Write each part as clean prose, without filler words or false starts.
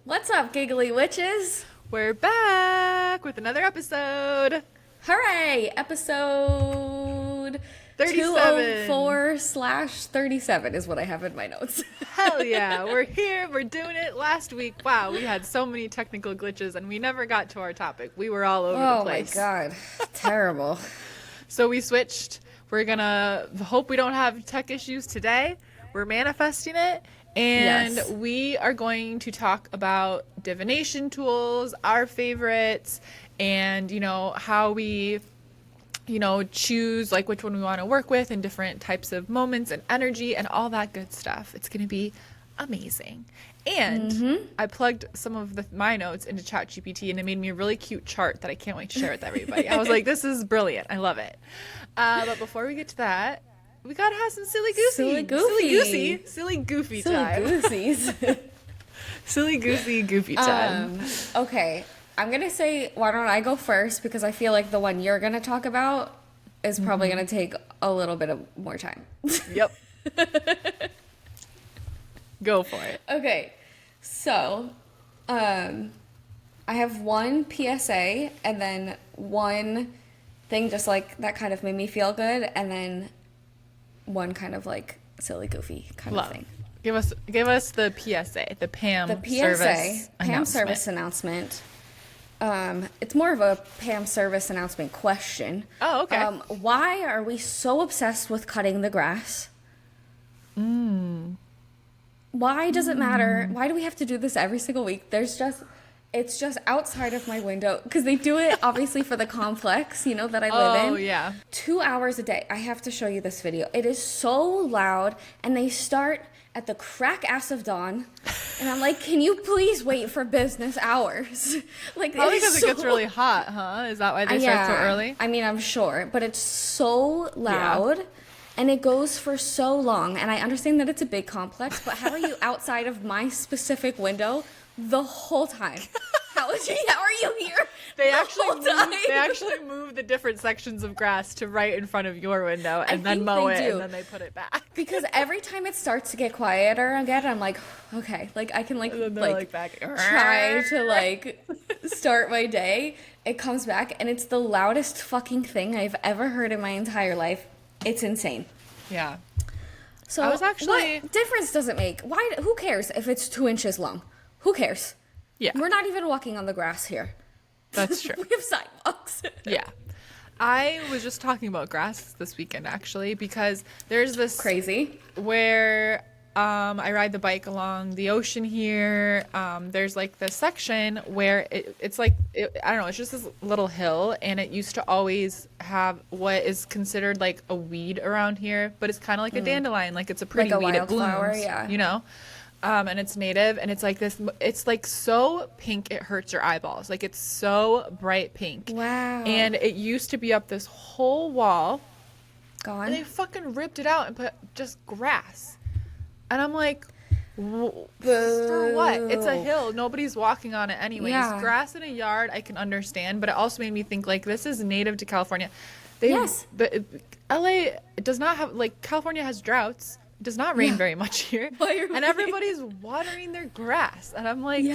What's up, giggly witches? We're back with another episode. Hooray! Episode 37. 204/37 is what I have in my notes. Hell yeah, we're here. We're doing it. Last week, wow, we had so many technical glitches and we never got to our topic. We were all over the place. Oh my god. Terrible. So we switched. We're gonna hope we don't have tech issues today. We're manifesting it. And Yes. we are going to talk about divination tools, our favorites, and, how we, choose like which one we want to work with in different types of moments and energy and all that good stuff. It's going to be amazing. And I plugged some of my notes into ChatGPT and it made me a really cute chart that I can't wait to share with everybody. I was like, this is brilliant. I love it. But before we get to that, we gotta have some silly goosey time. Silly goofy time. Okay. I'm gonna say, why don't I go first? Because I feel like the one you're gonna talk about is probably gonna take a little bit of more time. Yep. Go for it. Okay. So, I have one PSA and then one thing just like that kind of made me feel good, and then one kind of like silly goofy kind of thing. Give us the PSA, the Pam service announcement. It's more of a Pam service announcement question. Oh, okay. Why are we so obsessed with cutting the grass? Why does it matter? Why do we have to do this every single week? It's just outside of my window because they do it obviously for the complex, that I live in. Oh, yeah. 2 hours a day. I have to show you this video. It is so loud, and they start at the crack ass of dawn, and I'm like, can you please wait for business hours? Like, probably because it gets really hot, huh? Is that why they start so early? I mean, I'm sure, but it's so loud. Yeah. And it goes for so long, and I understand that it's a big complex, but how are you outside of my specific window the whole time? How are you here? They actually move the different sections of grass to right in front of your window and then mow it and then they put it back. Because every time it starts to get quieter again, I'm like, okay, like I can try to start my day. It comes back and it's the loudest fucking thing I've ever heard in my entire life. It's insane. Yeah. So what difference does it make? Why? Who cares if it's 2 inches long? Who cares? Yeah. We're not even walking on the grass here. That's true. We have sidewalks. Yeah. I was just talking about grass this weekend, actually, because there's this... Crazy. Where I ride the bike along the ocean here. There's, this section where it's I don't know, it's just this little hill, and it used to always have what is considered, a weed around here, but it's kind of like a dandelion. It's a pretty weed. It blooms, yeah. And it's native, and it's this, it's so pink it hurts your eyeballs. It's so bright pink. Wow. And it used to be up this whole wall. Gone. And they fucking ripped it out and put just grass. And I'm like, for what? It's a hill. Nobody's walking on it anyways. Yeah. Grass in a yard, I can understand, but it also made me think, this is native to California. Yes. But LA does not have, California has droughts. It does not rain very much here. And everybody's watering their grass. And I'm like,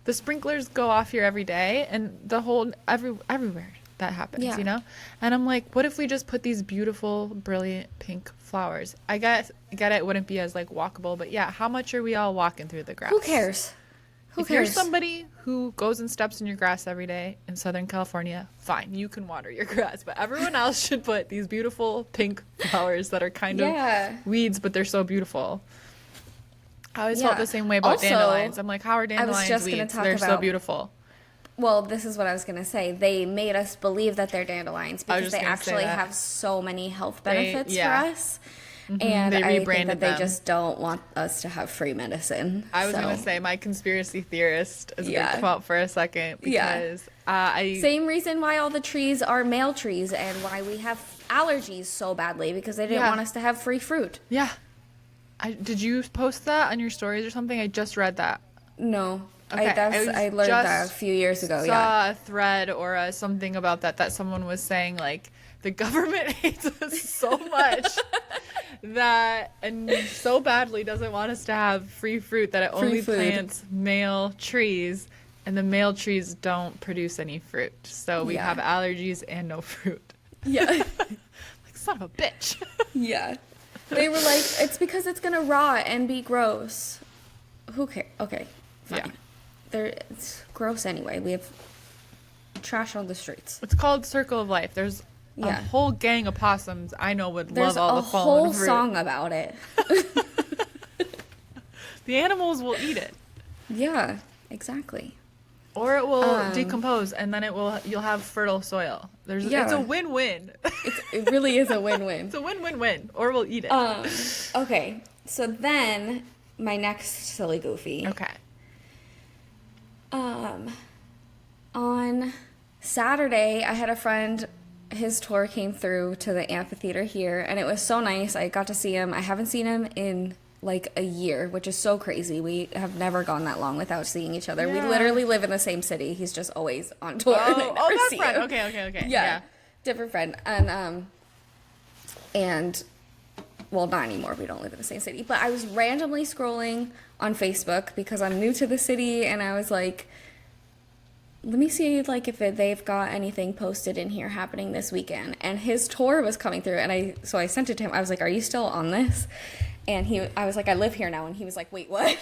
the sprinklers go off here every day, and the whole, everywhere that happens, And I'm like, what if we just put these beautiful, brilliant pink flowers? I get it wouldn't be as walkable, but how much are we all walking through the grass? Who cares? If you're somebody who goes and steps in your grass every day in Southern California, fine, you can water your grass, but everyone else should put these beautiful pink flowers that are kind of weeds, but they're so beautiful. I always felt the same way about dandelions. I'm like, how are dandelions weeds? They're so beautiful. Well, this is what I was going to say. They made us believe that they're dandelions because they actually have so many health benefits for us. Mm-hmm. And I think that they just don't want us to have free medicine. I was going to say, my conspiracy theorist is going to come out for a second because same reason why all the trees are male trees and why we have allergies so badly, because they didn't want us to have free fruit. Yeah. Did you post that on your stories or something? I just read that. No. Okay. I learned that a few years ago. Saw a thread or something about that someone was saying, the government hates us so much that and so badly doesn't want us to have free fruit that it only plants male trees, and the male trees don't produce any fruit. So we have allergies and no fruit. Yeah. Like, son of a bitch. Yeah. They were like, it's because it's going to rot and be gross. Who cares? Okay, fine. Yeah. It's gross anyway. We have trash on the streets. It's called Circle of Life. There's a whole gang of possums I know would love all the fallen fruit. There's a whole song about it. The animals will eat it. Yeah, exactly. Or it will decompose, and then you'll have fertile soil. It's a win-win. It really is a win-win. It's a win-win-win. Or we'll eat it. Okay, so then my next silly goofy. Okay. On Saturday, I had a friend. His tour came through to the amphitheater here, and it was so nice. I got to see him. I haven't seen him in like a year, which is so crazy. We have never gone that long without seeing each other. We literally live in the same city. He's just always on tour. That friend. Okay. Yeah, different friend. And well, not anymore. We don't live in the same city. But I was randomly scrolling on Facebook because I'm new to the city, and I was like, let me see like if they've got anything posted in here happening this weekend. And his tour was coming through, and I sent it to him. I was like, are you still on this? And I was like, I live here now. And he was like, wait, what?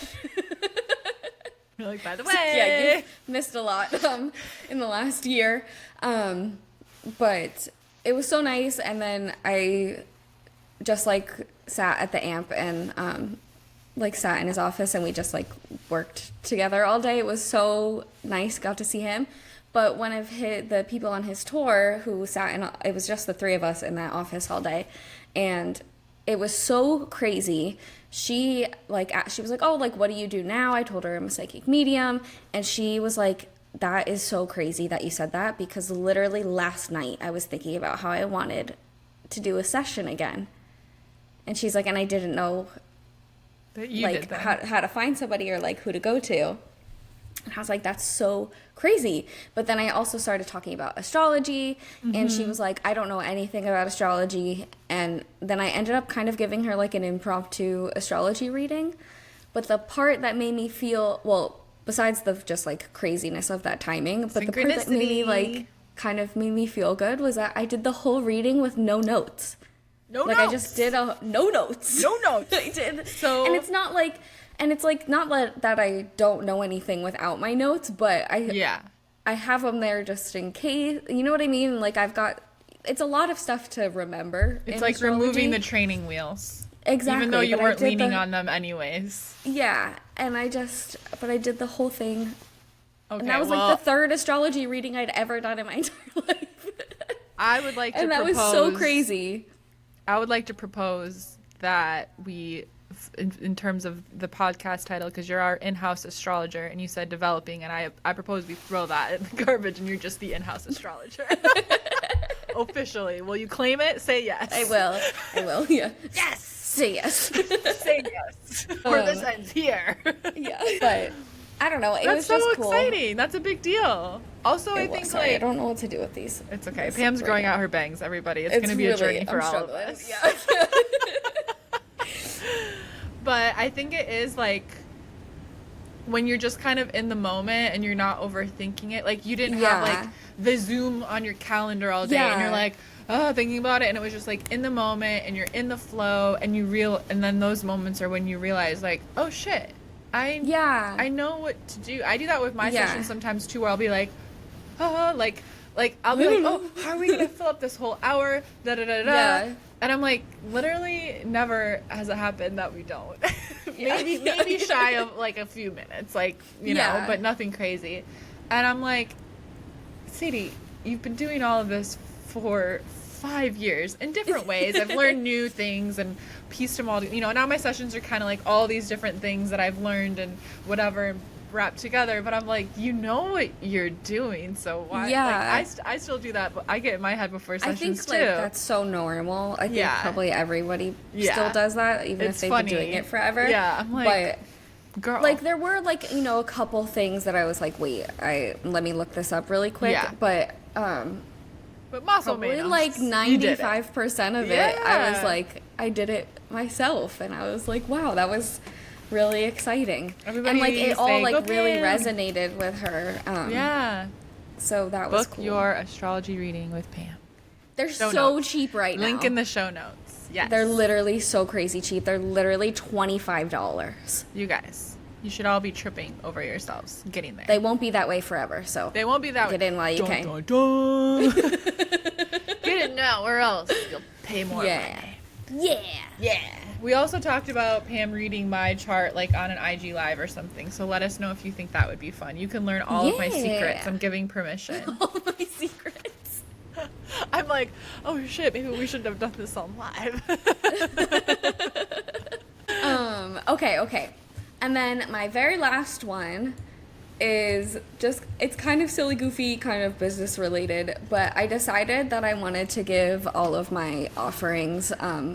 You're like, by the way. Yeah, you missed a lot in the last year. But it was so nice. And then I just like sat at the amp and like sat in his office, and we just like worked together all day. It was so nice. Got to see him. But one of the people on his tour who sat in, it was just the three of us in that office all day. And it was so crazy. She was like, oh, like, what do you do now? I told her I'm a psychic medium. And she was like, that is so crazy that you said that, because literally last night I was thinking about how I wanted to do a session again. And she's like, and I didn't know that you like how to find somebody or like who to go to. And I was like, that's so crazy. But then I also started talking about astrology, and she was like, I don't know anything about astrology. And then I ended up kind of giving her like an impromptu astrology reading. But the part that made me feel, well, besides the just like craziness of that timing, but the part that made me like kind of made me feel good was that I did the whole reading with no notes. No notes. I just did no notes. No notes. I did. So, and it's not like, and it's like not that I don't know anything without my notes, but I have them there just in case. You know what I mean? Like it's a lot of stuff to remember. It's like astrology. Removing the training wheels. Exactly. Even though you weren't leaning on them anyways. Yeah, and I did the whole thing. Okay, and that was like the third astrology reading I'd ever done in my entire life. I would like to and that was so crazy. I would like to propose that we, in terms of the podcast title, because you're our in-house astrologer, and you said developing, and I propose we throw that in the garbage, and you're just the in-house astrologer. Officially. Will you claim it? Say yes. I will, yeah. Yes! Say yes. Say yes. Or this ends here. Yeah, but I don't know. That's was just so cool. exciting. That's a big deal. Also, I think I don't know what to do with these. It's okay. Pam's growing out her bangs, everybody. It's going to be a journey for all of us. Yeah. But I think it is like when you're just kind of in the moment and you're not overthinking it. Like you didn't have like the Zoom on your calendar all day and you're like, thinking about it, and it was just like in the moment and you're in the flow, and and then those moments are when you realize like, oh shit, I know what to do. I do that with my sessions sometimes too, where I'll be like, like I'll be like, oh, how are we gonna fill up this whole hour? Da da da da. And I'm like, literally, never has it happened that we don't. maybe shy of like a few minutes, like you know, but nothing crazy. And I'm like, Sadie, you've been doing all of this for 5 years in different ways. I've learned new things and pieced them all, you know, now my sessions are kind of like all these different things that I've learned and whatever wrapped together, but I'm like, you know what you're doing, so why? Like, I still do that, but I get in my head before sessions too. I think like that's so normal. I think probably everybody still does that, even if they've been doing it forever. Yeah, I'm like, but girl, like there were like, you know, a couple things that I was like, wait, let me look this up really quick. But But muscle probably man, like you did it. 95% of it, I Yeah. was like, I did it myself, and I was like, wow, that was really exciting. Everybody and like it all say, like "Go really Pam." resonated with her. Yeah. So that was Book cool. your astrology reading with Pam. They're Show so notes. cheap right now. Link in the show notes. Yes. They're literally so crazy cheap. They're literally $25. You guys, you should all be tripping over yourselves getting there. They won't be that way forever, so They won't be that get way. in while you can. Dun, dun. Get it now, or else you'll pay more Yeah. money. Yeah. Yeah. We also talked about Pam reading my chart like on an IG live or something. So let us know if you think that would be fun. You can learn all of my secrets. I'm giving permission. All my secrets. I'm like, oh shit, maybe we should have done this on live. Okay. And then my very last one is just, it's kind of silly, goofy, kind of business related, but I decided that I wanted to give all of my offerings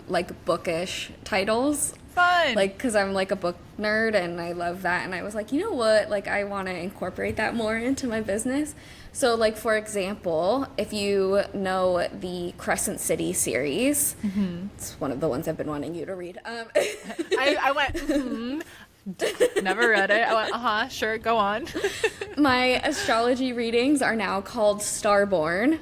like bookish titles. Fun. Like, because I'm like a book nerd and I love that. And I was like, you know what? Like, I want to incorporate that more into my business. So, like, for example, if you know the Crescent City series, it's one of the ones I've been wanting you to read. I went, never read it. I went, sure, go on. My astrology readings are now called Starborn.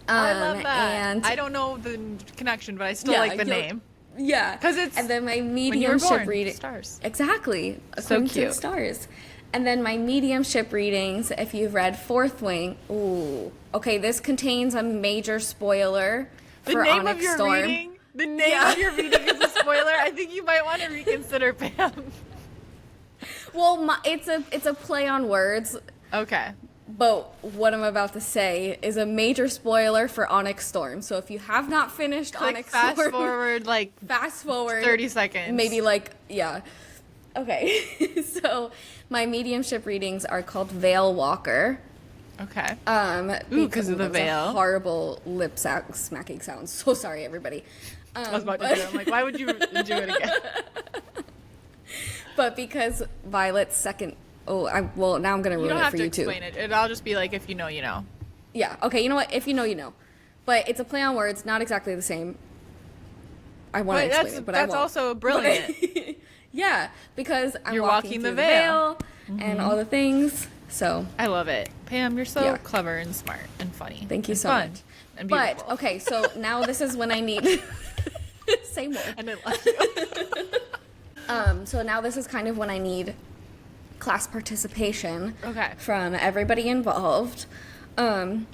I love that. And I don't know the connection, but I still Yeah, like the you'll- name. yeah, 'Cause it's and then my When you were mediumship born, reading stars. exactly So according to the cute. stars, and then my mediumship readings. If you've read Fourth Wing, ooh, okay, this contains a major spoiler The for name Onyx of your Storm. reading? The name Yeah. of your reading is a spoiler? I think you might want to reconsider, Pam. Well, it's a play on words. Okay. But what I'm about to say is a major spoiler for Onyx Storm. So if you have not finished Like Onyx fast Storm, forward like fast forward 30 seconds. maybe like, yeah. Okay. So my mediumship readings are called Veil Walker. Okay. Ooh, 'cause of the veil. Horrible lip smacking sounds. So sorry, everybody. I was about to do it. I'm like, why would you do it again? But because Violet's second, well, now I'm gonna You ruin don't it have for to you too. explain it. It'll just be like, if you know, you know. Yeah. Okay. You know what? If you know, you know. But it's a play on words, not exactly the same. I want to But explain it, but I that's won't. also brilliant. Yeah, because I'm You're walking walking through the the veil. veil and all the things. So I love it. Pam, you're so Yeah. clever and smart and funny. thank you and so fun much. And beautiful. But okay, so now this is when I need. Say more. And I love you. So now this is kind of when I need class participation. Okay. From everybody involved. I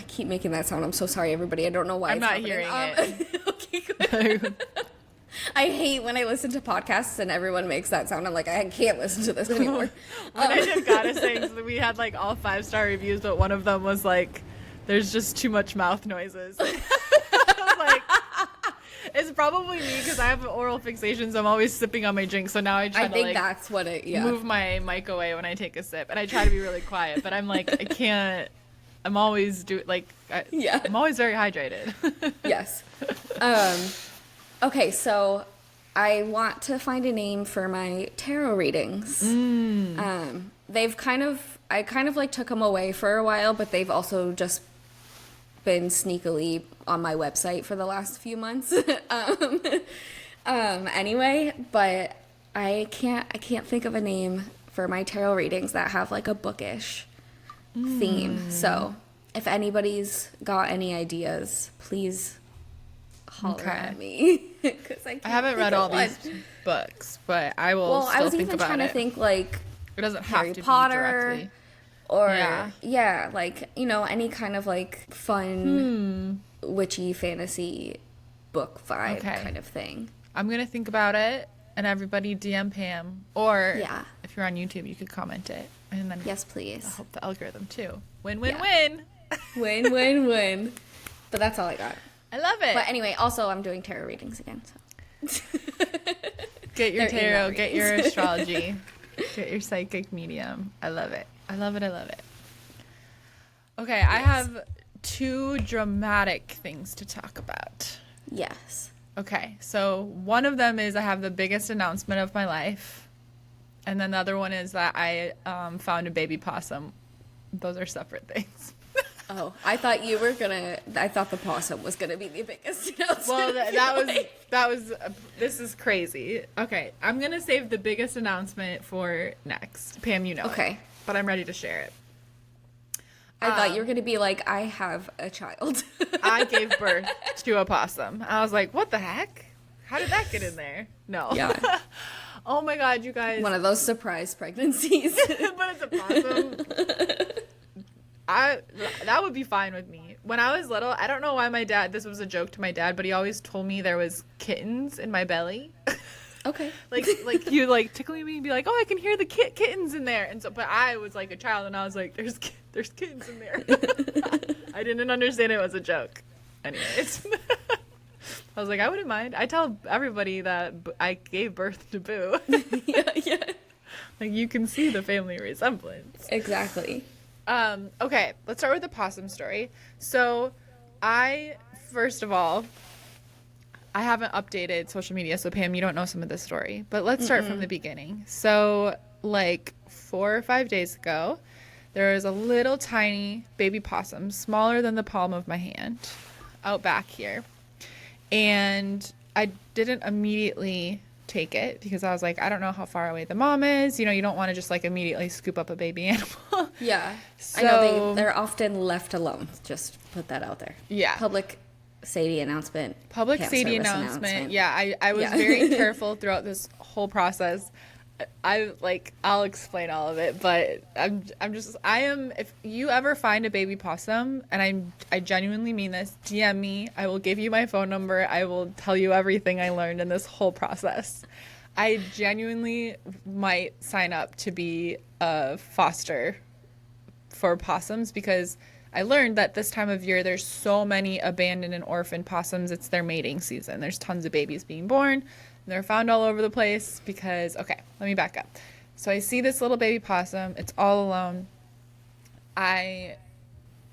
keep making that sound. I'm so sorry, everybody. I don't know why. I'm it's not happening. hearing it. Okay, good. I hate when I listen to podcasts and everyone makes that sound. I'm like, I can't listen to this anymore. When I did Goddess Things, we had like all 5-star reviews, but one of them was like, there's just too much mouth noises. I was like, it's probably me because I have oral fixation, so I'm always sipping on my drink. So now I try I to think like that's what it. Yeah. move my mic away when I take a sip, and I try to be really quiet. But I'm like, I can't. I'm always Yeah. I'm always very hydrated. Yes. Okay, so I want to find a name for my tarot readings. I kind of like took them away for a while, but they've also just been sneakily on my website for the last few months. Anyway, but I can't think of a name for my tarot readings that have like a bookish theme. So if anybody's got any ideas, please holler at me. 'Cause I haven't read all these books, but I will. Well, still I was think even about trying it. to think like It doesn't have Harry to Potter, be directly. or Yeah. like any kind of like fun witchy fantasy book vibe Okay. kind of thing. I'm gonna think about it, and everybody DM Pam, or Yeah. if you're on YouTube, you could comment it, and then Yes, please. I'll help the algorithm too. Win, win, Yeah. win. Win, win, win. But that's all I got. I love it. But anyway, also I'm doing tarot readings again. So. Get your They're email tarot, get your readings. astrology, get your psychic medium. I love it. I love it. I love it. Okay, I have 2 dramatic things to talk about. Yes. Okay, so one of them is I have the biggest announcement of my life. And then the other one is that I found a baby possum. Those are separate things. Oh, I thought the possum was gonna be the biggest announcement. Well, that was this is crazy. Okay, I'm gonna save the biggest announcement for next. Pam, you know Okay. it, but I'm ready to share it. I thought you were gonna be like, I have a child. I gave birth to a possum. I was like, what the heck? How did that get in there? No. Yeah. Oh my God, you guys. One of those surprise pregnancies. But it's a possum. That would be fine with me. When I was little, I don't know why this was a joke to my dad, but he always told me there was kittens in my belly. Okay. like he would like tickle me and be like, oh, I can hear the kittens in there. And so, but I was like a child and I was like, there's kittens in there. I didn't understand it was a joke. Anyways. I was like, I wouldn't mind. I tell everybody that I gave birth to Boo. Yeah. Like, you can see the family resemblance. Exactly. Okay, let's start with the possum story. So, first of all, I haven't updated social media, so Pam, you don't know some of this story. But let's start from the beginning. So, like 4 or 5 days ago, there was a little tiny baby possum, smaller than the palm of my hand, out back here. And I didn't immediately take it because I was like, I don't know how far away the mom is. You know, you don't want to just like immediately scoop up a baby animal. Yeah. So, I know they're often left alone. Just put that out there. Yeah. Public Sadie announcement. Public camp Sadie service announcement. Yeah, I was very careful throughout this whole process. I'll explain all of it, but if you ever find a baby possum, and I genuinely mean this, DM me. I will give you my phone number. I will tell you everything I learned in this whole process. I genuinely might sign up to be a foster for possums because I learned that this time of year there's so many abandoned and orphaned possums. It's their mating season. There's tons of babies being born. They're found all over the place because, okay, let me back up. So I see this little baby possum. It's all alone. I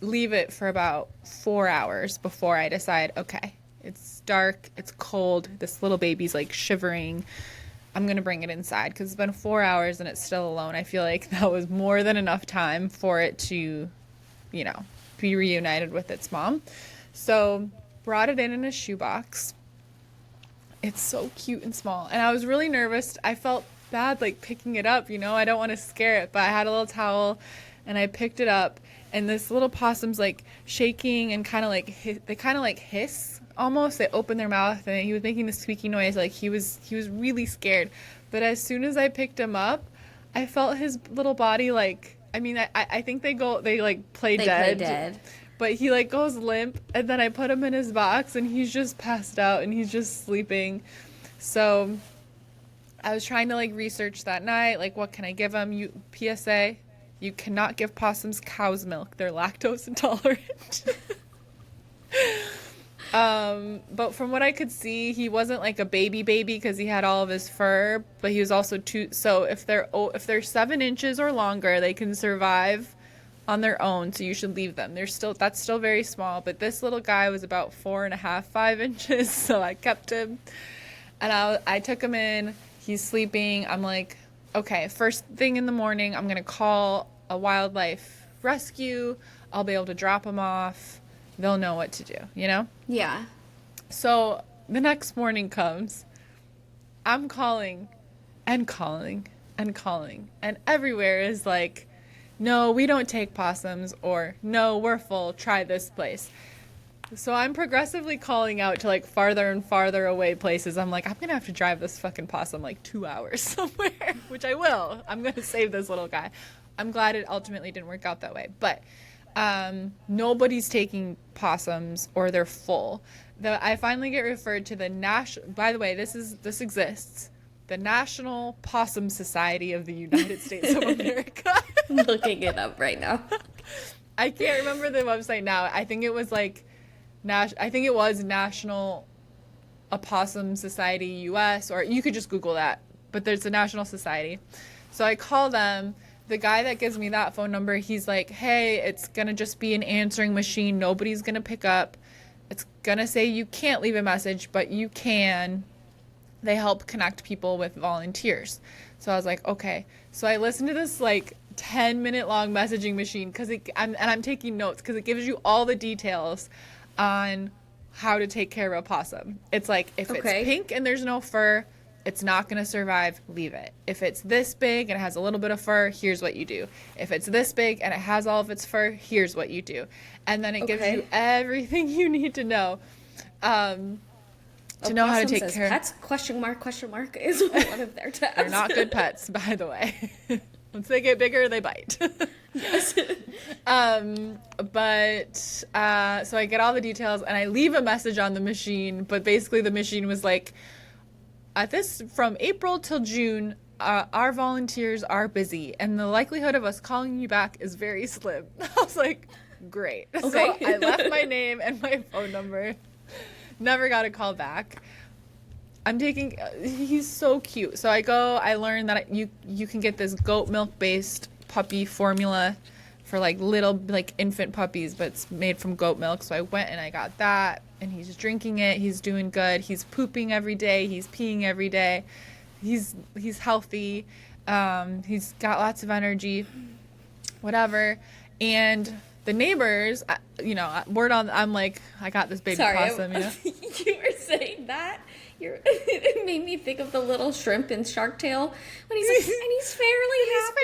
leave it for about 4 hours before I decide, okay, it's dark, it's cold, this little baby's like shivering. I'm going to bring it inside because it's been 4 hours and it's still alone. I feel like that was more than enough time for it to, you know, be reunited with its mom. So brought it in a shoebox. It's so cute and small. And I was really nervous. I felt bad, like, picking it up, you know? I don't want to scare it. But I had a little towel, and I picked it up. And this little possum's, like, shaking and kind of, like, they kind of, like, hiss almost. They open their mouth, and he was making this squeaky noise. Like, he was really scared. But as soon as I picked him up, I felt his little body, like, I mean, I think they play dead. But he, like, goes limp, and then I put him in his box, and he's just passed out, and he's just sleeping. So I was trying to, like, research that night, like, what can I give him? PSA, you cannot give possums cow's milk. They're lactose intolerant. But from what I could see, he wasn't, like, a baby because he had all of his fur, but he was also so if they're 7 inches or longer, they can survive on their own, so you should leave them. That's still very small, but this little guy was about 4.5, 5 inches, so I kept him. And I took him in. He's sleeping. I'm like, okay, first thing in the morning, I'm gonna call a wildlife rescue. I'll be able to drop him off. They'll know what to do, you know? Yeah. So the next morning comes. I'm calling and calling and calling, and everywhere is like, no, we don't take possums, or no, we're full, try this place. So I'm progressively calling out to like farther and farther away places. I'm like, I'm going to have to drive this fucking possum like 2 hours somewhere, which I will. I'm going to save this little guy. I'm glad it ultimately didn't work out that way. But nobody's taking possums or they're full. I finally get referred to the national, by the way, this exists. The National Possum Society of the United States of America. I'm looking it up right now. I can't remember the website now. I think it was like, National Opossum Society US, or you could just Google that. But there's a national society. So I call them. The guy that gives me that phone number, he's like, hey, it's going to just be an answering machine. Nobody's going to pick up. It's going to say you can't leave a message, but you can. They help connect people with volunteers. So I was like, okay. So I listened to this like 10-minute long messaging machine because I'm taking notes because it gives you all the details on how to take care of a possum. It's like, if it's pink and there's no fur, it's not going to survive, leave it. If it's this big and it has a little bit of fur, here's what you do. If it's this big and it has all of its fur, here's what you do. And then it gives you everything you need to know. To know how to take care. Pets? Question mark is one of their tabs. They're not good pets, by the way. Once they get bigger, they bite. Yes. So I get all the details and I leave a message on the machine, but basically the machine was like, from April till June, our volunteers are busy and the likelihood of us calling you back is very slim. I was like, great. Okay. So I left my name and my phone number. Never got a call back. He's so cute. So I learned that you can get this goat milk based puppy formula for like little like infant puppies, but it's made from goat milk. So I went and I got that and he's drinking it. He's doing good. He's pooping every day. He's peeing every day. He's healthy. He's got lots of energy, whatever. And the neighbors, I'm like, I got this baby possum, you know? You were saying that? It made me think of the little shrimp in Shark Tale when he's like, and he's fairly happy.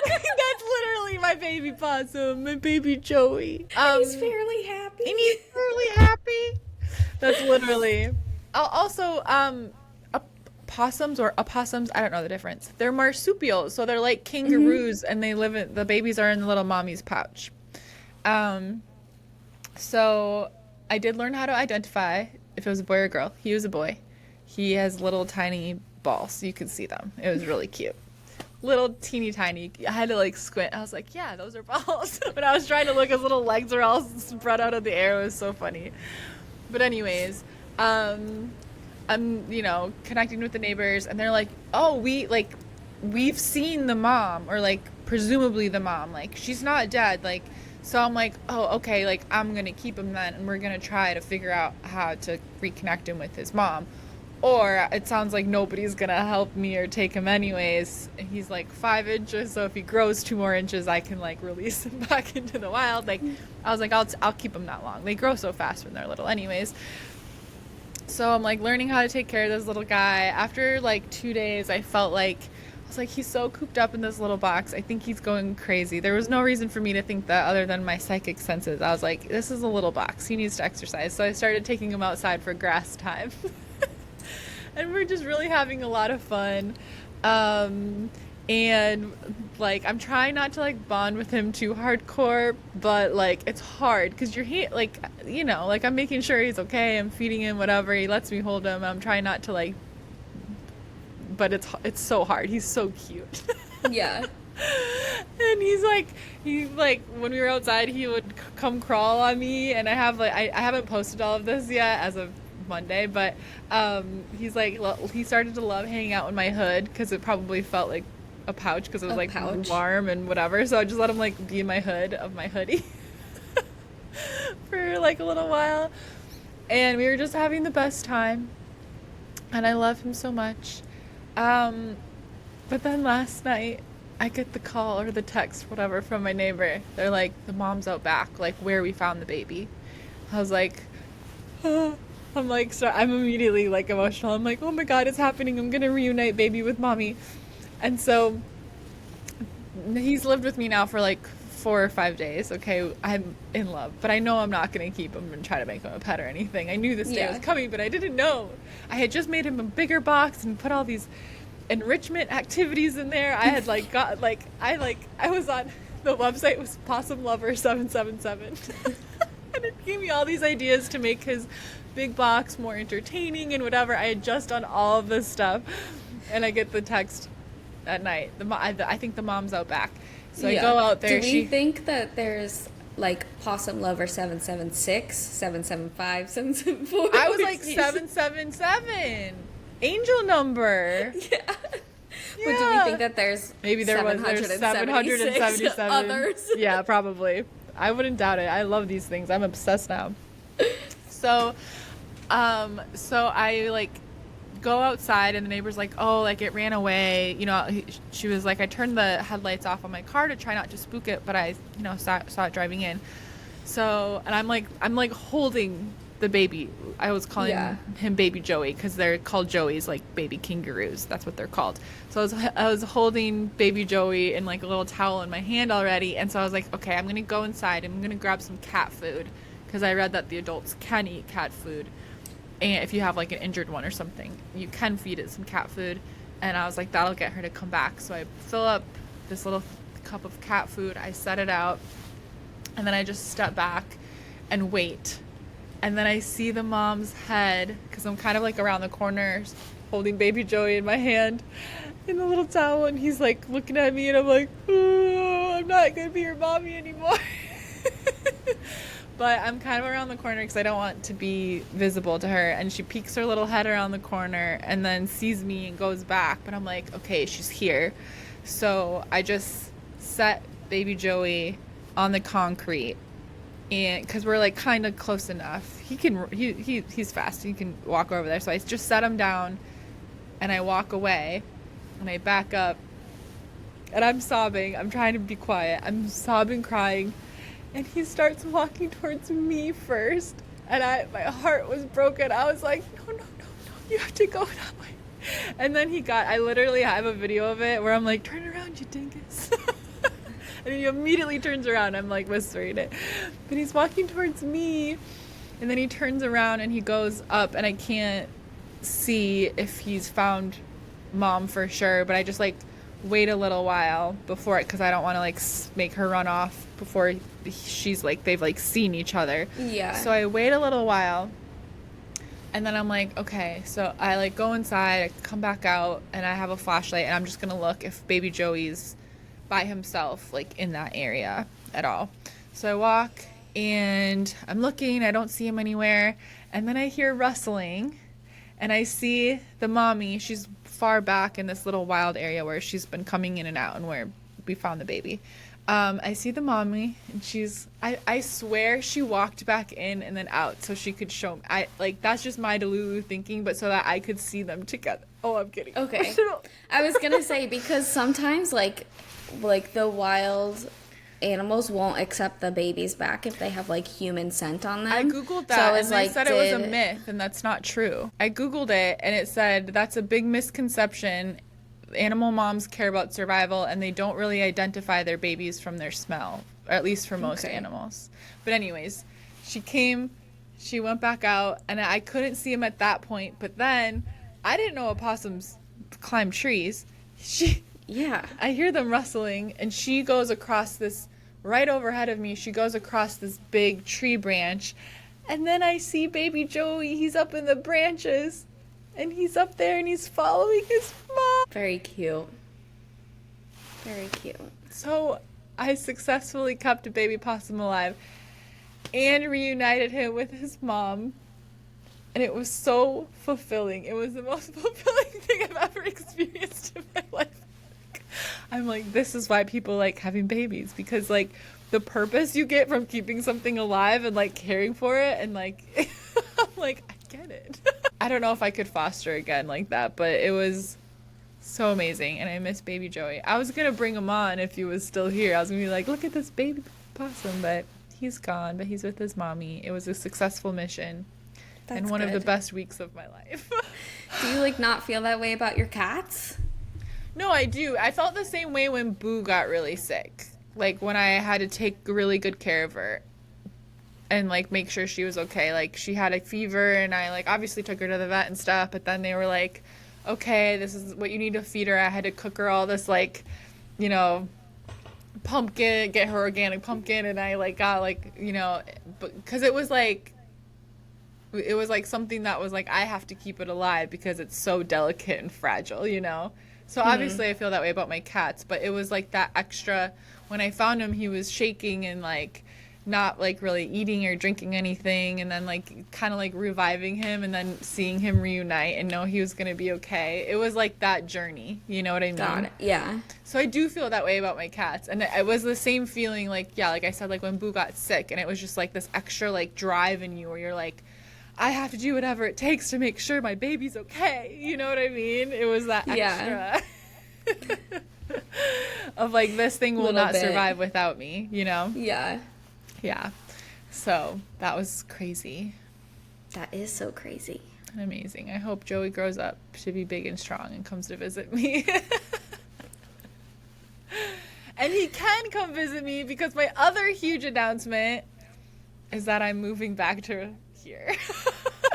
That's literally my baby possum, my baby Joey. He's fairly happy. And he's fairly happy. That's literally. Also, possums or opossums, I don't know the difference. They're marsupials, so they're like kangaroos, and the babies are in the little mommy's pouch. So I did learn how to identify if it was a boy or a girl. He was a boy. He has little tiny balls. You could see them. It was really cute. Little teeny tiny. I had to like squint. I was like, yeah, those are balls. But I was trying to look, his little legs are all spread out of the air. It was so funny. But anyways, I'm, connecting with the neighbors and they're like, oh, we've seen the mom, or like presumably the mom, like she's not dead. Like, so I'm like, oh, okay, like I'm going to keep him then. And we're going to try to figure out how to reconnect him with his mom. Or it sounds like nobody's going to help me or take him anyways. He's like 5 inches. So if he grows 2 more inches, I can like release him back into the wild. Like, I was like, I'll keep him that long. They grow so fast when they're little anyways. So I'm like learning how to take care of this little guy. After like 2 days, I was like, he's so cooped up in this little box. I think he's going crazy. There was no reason for me to think that other than my psychic senses. I was like, this is a little box. He needs to exercise. So I started taking him outside for grass time. And we're just really having a lot of fun. And like, I'm trying not to like bond with him too hardcore, but like, it's hard because I'm making sure he's okay. I'm feeding him whatever. He lets me hold him. I'm trying not to like, but it's so hard. He's so cute. Yeah. And he's like when we were outside, he would come crawl on me, and I haven't posted all of this yet as of Monday, but he started to love hanging out in my hood because it probably felt like a pouch because it was like warm and whatever. So I just let him like be in my hood of my hoodie for like a little while, and we were just having the best time, and I love him so much. But then last night I get the call or the text, whatever, from my neighbor. They're like, the mom's out back, like where we found the baby. I was like, I'm immediately like emotional. I'm like, oh my God, it's happening. I'm going to reunite baby with mommy. And so he's lived with me now for like 4 or 5 days. Okay. I'm in love, but I know I'm not going to keep him and try to make him a pet or anything. I knew this day was coming, but I didn't know. I had just made him a bigger box and put all these enrichment activities in there. I had like got like I was on the website was Possum Lover 777 and it gave me all these ideas to make his big box more entertaining and whatever. I had just done all of this stuff, and I get the text at night. I think the mom's out back, so I go out there. Do we think that there's like Possum Lover 776, 775, 774? I was like 777. Angel number. Yeah. But do we think that there's maybe there's 777 others? Yeah, probably. I wouldn't doubt it. I love these things. I'm obsessed now. So I like go outside, and the neighbor's like, oh, like it ran away. You know, she was like, I turned the headlights off on my car to try not to spook it, but I, you know, saw it driving in. So, and I'm like holding the baby. I was calling him baby Joey because they're called Joeys, like baby kangaroos. That's what they're called. So I was holding baby Joey in like a little towel in my hand already. And so I was like, okay, I'm going to go inside. I'm going to grab some cat food because I read that the adults can eat cat food. And if you have like an injured one or something, you can feed it some cat food. And I was like, that'll get her to come back. So I fill up this little cup of cat food. I set it out. And then I just step back and wait. And then I see the mom's head, because I'm kind of like around the corner holding baby Joey in my hand in the little towel. And he's like looking at me, and I'm like, oh, I'm not going to be your mommy anymore. But I'm kind of around the corner because I don't want to be visible to her. And she peeks her little head around the corner and then sees me and goes back. But I'm like, okay, she's here. So I just set baby Joey on the concrete, and because we're like kind of close enough, he's fast, he can walk over there. So I just set him down, and I walk away, and I back up, and I'm sobbing. I'm trying to be quiet. I'm sobbing, crying, and he starts walking towards me first, and my heart was broken. I was like, no, you have to go that way. And then I literally have a video of it where I'm like, turn around, you dingus. And he immediately turns around. I'm like whispering it. But he's walking towards me. And then he turns around and he goes up. And I can't see if he's found mom for sure. But I just like wait a little while before it, because I don't want to like make her run off before she's like, they've like seen each other. Yeah. So I wait a little while. And then I'm like, okay. So I like go inside. I come back out. And I have a flashlight. And I'm just going to look if baby Joey's by himself, like in that area at all. So I walk and I'm looking, I don't see him anywhere, and then I hear rustling, and I see the mommy. She's far back in this little wild area where she's been coming in and out and where we found the baby. I see the mommy, and I swear she walked back in and then out so she could show me. That's just my Delulu thinking, but so that I could see them together. Oh, I'm kidding. Okay. I was gonna say, because sometimes like the wild animals won't accept the babies back if they have like human scent on them. I googled that, so and they said it was a myth, and that's not true. I googled it, and it said that's a big misconception. Animal moms care about survival, and they don't really identify their babies from their smell, or at least for most animals. But anyways, she went back out, and I couldn't see him at that point. But then I didn't know opossums climb trees. I hear them rustling, and she goes across this, right overhead of me, she goes across this big tree branch, and then I see baby Joey. He's up in the branches, and he's up there, and he's following his mom. Very cute. Very cute. So I successfully kept a baby possum alive and reunited him with his mom, and it was so fulfilling. It was the most fulfilling thing I've ever experienced in my life. I'm like, this is why people like having babies, because like the purpose you get from keeping something alive and like caring for it, and like I'm like, I get it. I don't know if I could foster again like that, but it was so amazing, and I miss baby Joey. I was gonna bring him on if he was still here. I was gonna be like, look at this baby possum, but he's gone, but he's with his mommy. It was a successful mission. And one of the best weeks of my life. Do you like not feel that way about your cats? No, I do. I felt the same way when Boo got really sick. Like when I had to take really good care of her and like make sure she was okay. Like she had a fever, and I like obviously took her to the vet and stuff, but then they were like, okay, this is what you need to feed her. I had to cook her all this like, you know, pumpkin, get her organic pumpkin, and I like got like, you know, because it was like something that was like, I have to keep it alive because it's so delicate and fragile, you know? So obviously I feel that way about my cats, but it was like that extra, when I found him, he was shaking and like not like really eating or drinking anything, and then like kind of like reviving him, and then seeing him reunite and know he was going to be okay. It was like that journey, you know what I mean? Got it. Yeah. So I do feel that way about my cats, and it was the same feeling like, yeah, like I said, like when Boo got sick, and it was just like this extra like drive in you where you're like, I have to do whatever it takes to make sure my baby's okay. You know what I mean? It was that extra of like, this thing will not survive without me, you know? Yeah. Yeah. So that was crazy. That is so crazy. Amazing. I hope Joey grows up to be big and strong and comes to visit me. And he can come visit me, because my other huge announcement is that I'm moving back to here.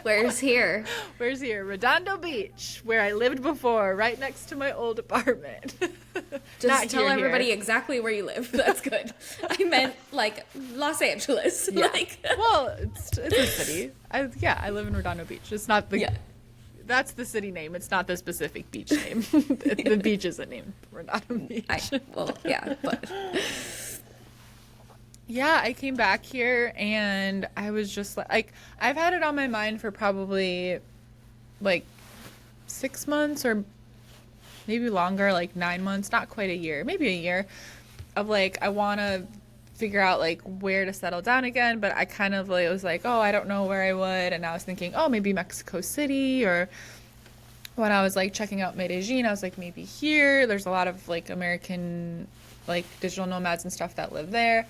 Where's here? Where's here? Redondo Beach, where I lived before, right next to my old apartment. Just tell everybody exactly where you live. That's good. I meant like Los Angeles. Yeah. Like, well, it's a city. I live in Redondo Beach. It's not the... Yeah. That's the city name. It's not the specific beach name. The beach isn't named Redondo Beach. But... Yeah, I came back here and I was just like, I've had it on my mind for probably like 6 months or maybe longer, like 9 months, not quite a year, maybe a year, of like, I want to figure out like where to settle down again. But I kind of like, was like, oh, I don't know where I would. And I was thinking, oh, maybe Mexico City, or when I was like checking out Medellin, I was like, maybe here. There's a lot of like American like digital nomads and stuff that live there.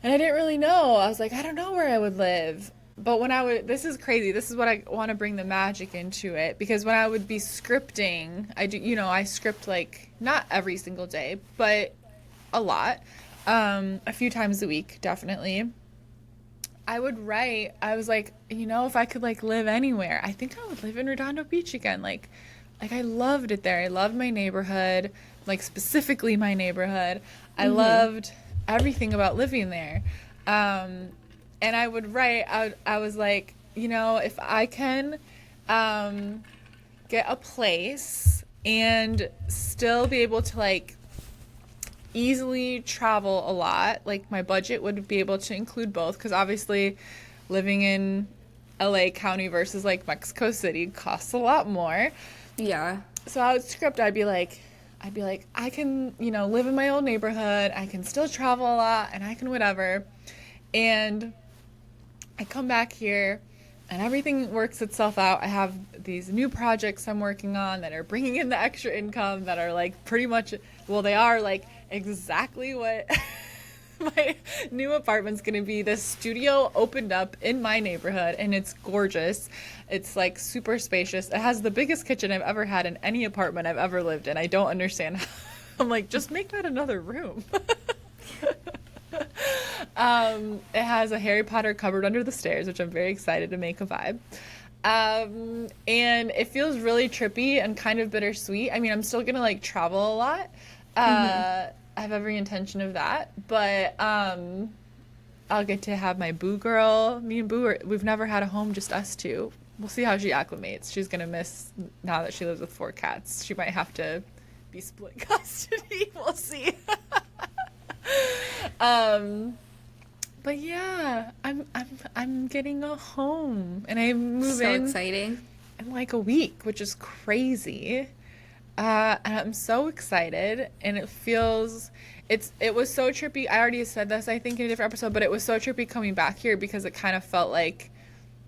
And I didn't really know. I was like, I don't know where I would live. But when I would, this is crazy. This is what I want to bring the magic into it. Because when I would be scripting, I script like not every single day, but a lot. A few times a week, definitely. I would write, I was like, if I could like live anywhere, I think I would live in Redondo Beach again. Like I loved it there. I loved my neighborhood, like specifically my neighborhood. I loved everything about living there. And I would write, I was like, if I can get a place and still be able to like easily travel a lot, like my budget would be able to include both, because obviously living in LA County versus like Mexico City costs a lot more. Yeah. So I would script, I'd be like, I can, live in my old neighborhood, I can still travel a lot, and I can whatever. And I come back here, and everything works itself out. I have these new projects I'm working on that are bringing in the extra income, that are like pretty much, well, they are like exactly what my new apartment's gonna be. This studio opened up in my neighborhood, and it's gorgeous. It's like super spacious. It has the biggest kitchen I've ever had in any apartment I've ever lived in. I don't understand. I'm like, just make that another room. It has a Harry Potter cupboard under the stairs, which I'm very excited to make a vibe. And it feels really trippy and kind of bittersweet. I mean, I'm still gonna like travel a lot. I have every intention of that, but I'll get to have my Boo girl. Me and Boo, we've never had a home, just us two. We'll see how she acclimates. She's gonna miss, now that she lives with 4 cats. She might have to be split custody. We'll see. But yeah, I'm getting a home, and I move in. So exciting. In like a week, which is crazy. And I'm so excited, and it was so trippy. I already said this, I think, in a different episode, but it was so trippy coming back here, because it kind of felt like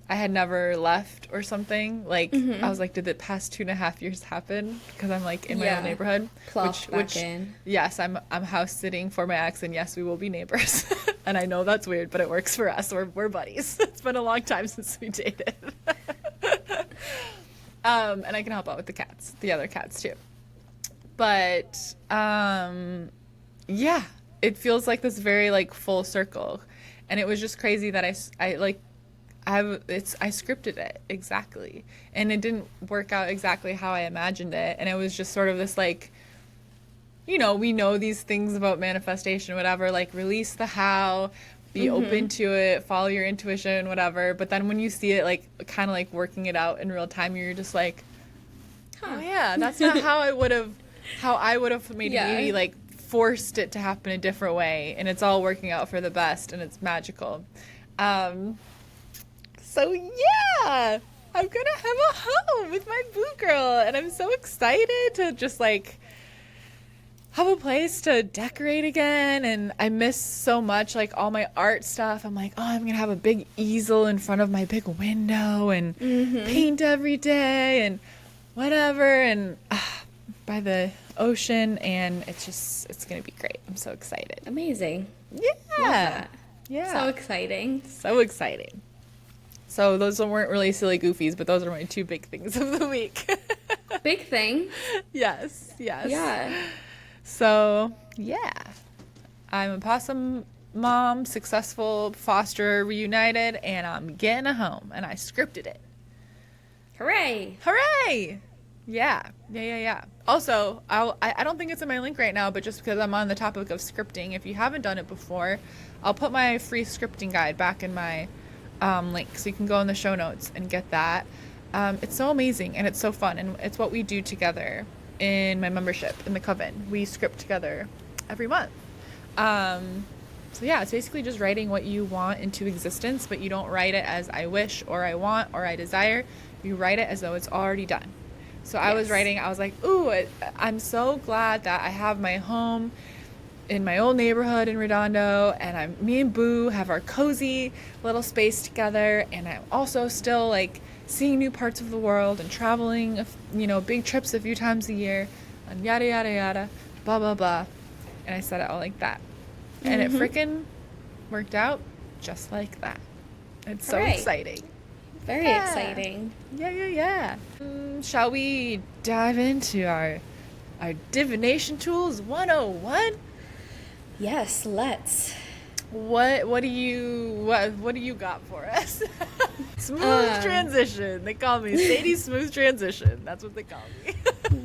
I had never left or something. Like, I was like, did the past 2.5 years happen? Because I'm like in my own neighborhood. Plopped back in. Yes, I'm house sitting for my ex, and yes, we will be neighbors. And I know that's weird, but it works for us. We're buddies. It's been a long time since we dated. And I can help out with the other cats too. But yeah, it feels like this very like full circle, and it was just crazy that I scripted it exactly, and it didn't work out exactly how I imagined it, and it was just sort of this like, we know these things about manifestation, whatever, like release the how, be open to it, follow your intuition, whatever. But then when you see it like kind of like working it out in real time, you're just like, oh yeah, that's not how I would have maybe like forced it to happen a different way, and it's all working out for the best, and it's magical. So yeah, I'm gonna have a home with my Boo girl, and I'm so excited to just like have a place to decorate again, and I miss so much like all my art stuff. I'm like, oh, I'm gonna have a big easel in front of my big window and paint every day and whatever, and by the ocean, and it's gonna be great. I'm so excited. Amazing. Yeah. Love that. Yeah. So exciting. So exciting. So those weren't really silly goofies, but those are my 2 big things of the week. Big thing. Yes. Yeah. So, yeah. I'm a possum mom, successful foster, reunited, and I'm getting a home, and I scripted it. Hooray. Hooray! Yeah. Also, I don't think it's in my link right now, but just because I'm on the topic of scripting, if you haven't done it before, I'll put my free scripting guide back in my link, so you can go in the show notes and get that. It's so amazing, and it's so fun, and it's what we do together in my membership in the coven. We script together every month. So yeah, it's basically just writing what you want into existence, but you don't write it as I wish or I want or I desire. You write it as though it's already done. So I was writing, I was like, ooh, I'm so glad that I have my home in my old neighborhood in Redondo, and me and Boo have our cozy little space together, and I'm also still like seeing new parts of the world and traveling, big trips a few times a year, and yada yada yada, blah blah blah. And I said it all like that, and it freaking worked out just like that. It's so exciting. Very exciting. Yeah. Shall we dive into our divination tools 101? Yes, let's. What do you got for us? Smooth transition. They call me Sadie Smooth Transition. That's what they call me.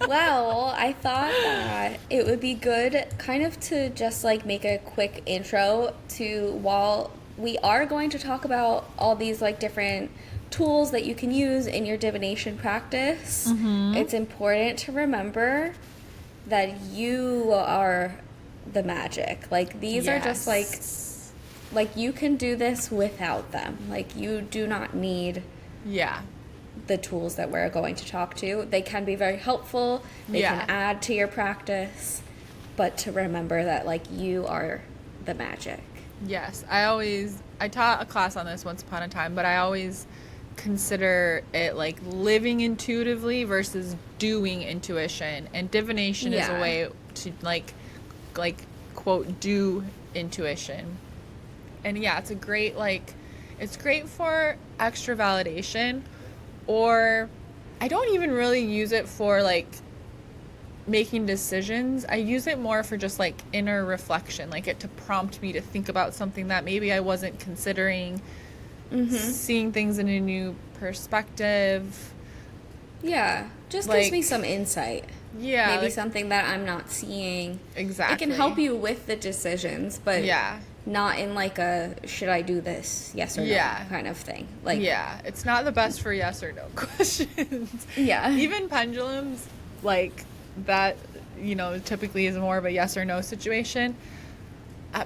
Well, I thought that it would be good kind of to just like make a quick intro to, while we are going to talk about all these like different tools that you can use in your divination practice, it's important to remember that you are the magic. Like these are just like you can do this without them. Like you do not need the tools that we're going to talk to. They can be very helpful. They can add to your practice, but to remember that like you are the magic. Yes, I taught a class on this once upon a time, but I always consider it like living intuitively versus doing intuition, and divination is a way to like quote do intuition. And it's a great it's great for extra validation, or I don't even really use it for like making decisions. I use it more for just like inner reflection, like it to prompt me to think about something that maybe I wasn't considering, seeing things in a new perspective. Just gives me some insight. Maybe like, something that I'm not seeing. Exactly. It can help you with the decisions, but not in like a should I do this, yes or no kind of thing. Like it's not the best for yes or no questions. Even pendulums, like that, typically is more of a yes or no situation.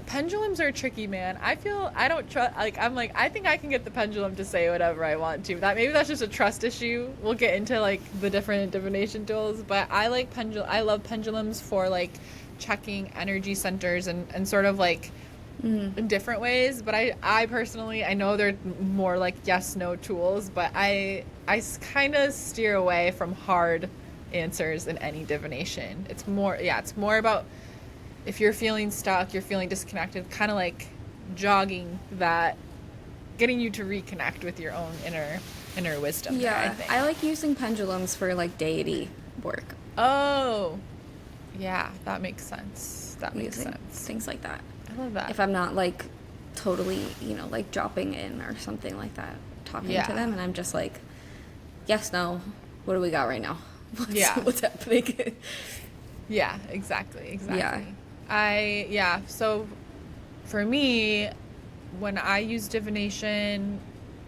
Pendulums are tricky, man. I don't trust, I think I can get the pendulum to say whatever I want to. Maybe that's just a trust issue. We'll get into like the different divination tools, but I love pendulums for like checking energy centers and sort of like in different ways. But I personally, I know they're more like yes no tools, but I kind of steer away from hard answers in any divination. It's more about, if you're feeling stuck, you're feeling disconnected, kind of like jogging that, getting you to reconnect with your own inner wisdom. I think. I like using pendulums for like deity work. Oh, yeah, that makes sense. Things like that. I love that. If I'm not like totally, like dropping in or something like that, talking to them, and I'm just like, yes, no, what do we got right now? What's happening? Yeah, exactly. So for me, when I use divination,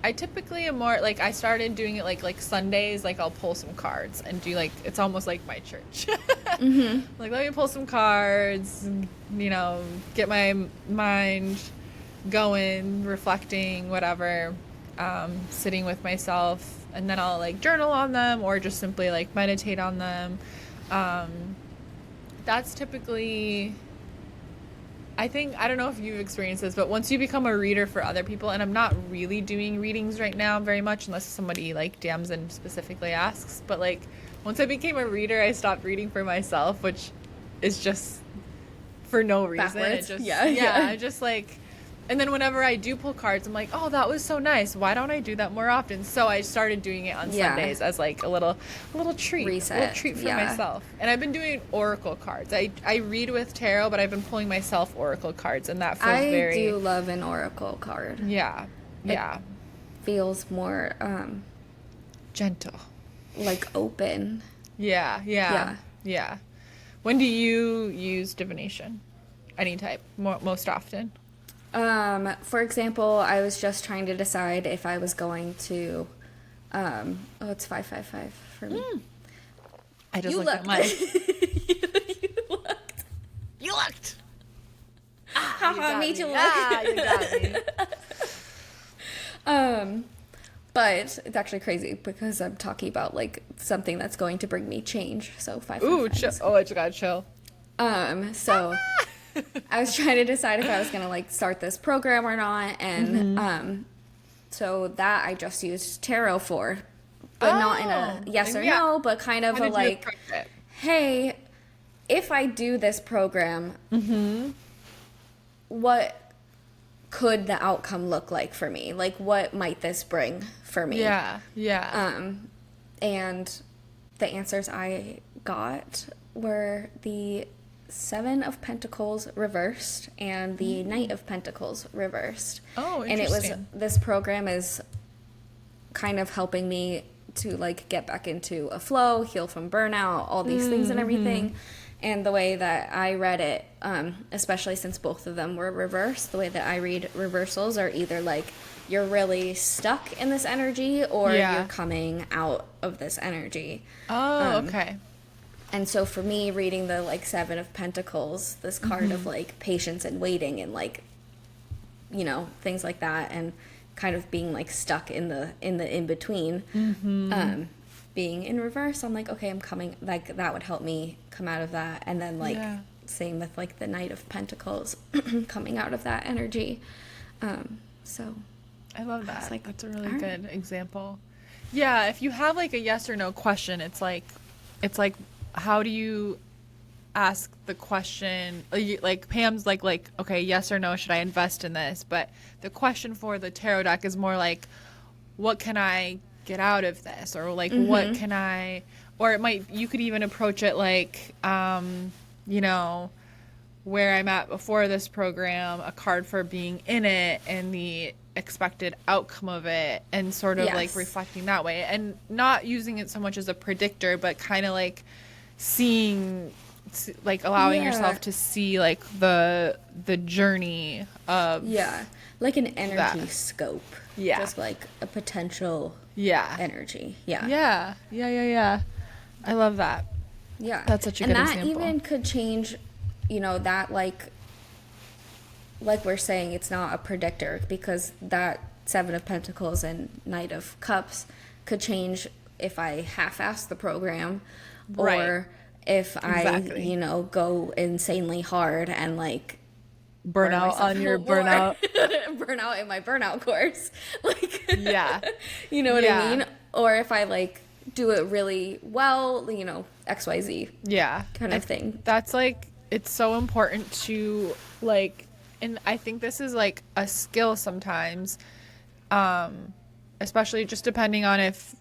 I typically am more like, I started doing it like Sundays, like I'll pull some cards and do like, it's almost like my church. Like, let me pull some cards, get my mind going, reflecting, whatever, sitting with myself, and then I'll like journal on them or just simply like meditate on them. That's typically, I think, I don't know if you've experienced this, but once you become a reader for other people, and I'm not really doing readings right now very much unless somebody like DMs and specifically asks, but like once I became a reader, I stopped reading for myself, which is just for no reason. Backwards. It just, Yeah. just like, and then whenever I do pull cards, I'm like, oh, that was so nice. Why don't I do that more often? So I started doing it on Sundays as like a little treat, Reset. a little treat for myself. And I've been doing oracle cards. I read with tarot, but I've been pulling myself oracle cards, and that feels I do love an oracle card. Yeah. Feels more Gentle. like open. Yeah. When do you use divination? Any type, most often? For example, I was just trying to decide if I was going to, it's 555 for me. I just You looked at mine. You looked. Haha, made you look. You got me. But it's actually crazy because I'm talking about like something that's going to bring me change. So 555. Ooh, chill. Oh, I just gotta chill. So I was trying to decide if I was gonna like start this program or not, and so that I just used tarot for, but not in a yes or no, but kind of a like, hey, if I do this program, what could the outcome look like for me? Like, what might this bring for me? Yeah. And the answers I got were the Seven of Pentacles reversed and the Knight of Pentacles reversed. Oh, and interesting. this program is kind of helping me to like get back into a flow, heal from burnout, all these things and everything. And the way that I read it, especially since both of them were reversed, the way that I read reversals are either like you're really stuck in this energy or you're coming out of this energy. Oh, okay. And so for me, reading the like Seven of Pentacles, this card of like patience and waiting and like, you know, things like that, and kind of being like stuck in the in between, being in reverse, I'm like, okay, I'm coming, like that would help me come out of that. And then like same with like the Knight of Pentacles coming out of that energy. So I love that. Like, that's a really good example. Yeah, if you have like a yes or no question, it's like how do you ask the question? Like Pam's like okay, yes or no, should I invest in this? But the question for the tarot deck is more like, what can I get out of this? Or like, what can I, or you could even approach it like, you know, where I'm at before this program, a card for being in it and the expected outcome of it, and sort of like reflecting that way, and not using it so much as a predictor, but kind of like seeing, like allowing yourself to see like the journey of like an energy scope, just like a potential energy. Yeah. I love that. That's such a good example. And that even could change, you know, that like we're saying, it's not a predictor, because that Seven of Pentacles and Knight of Cups could change if I half-ass the program, or if I, you know, go insanely hard and like burn out on your burnout. Burn out in my burnout course. Like, you know what Yeah. I mean? Or if I like do it really well, you know, XYZ. Kind of thing. That's like, it's so important to like, and I think this is like a skill sometimes, especially just depending on if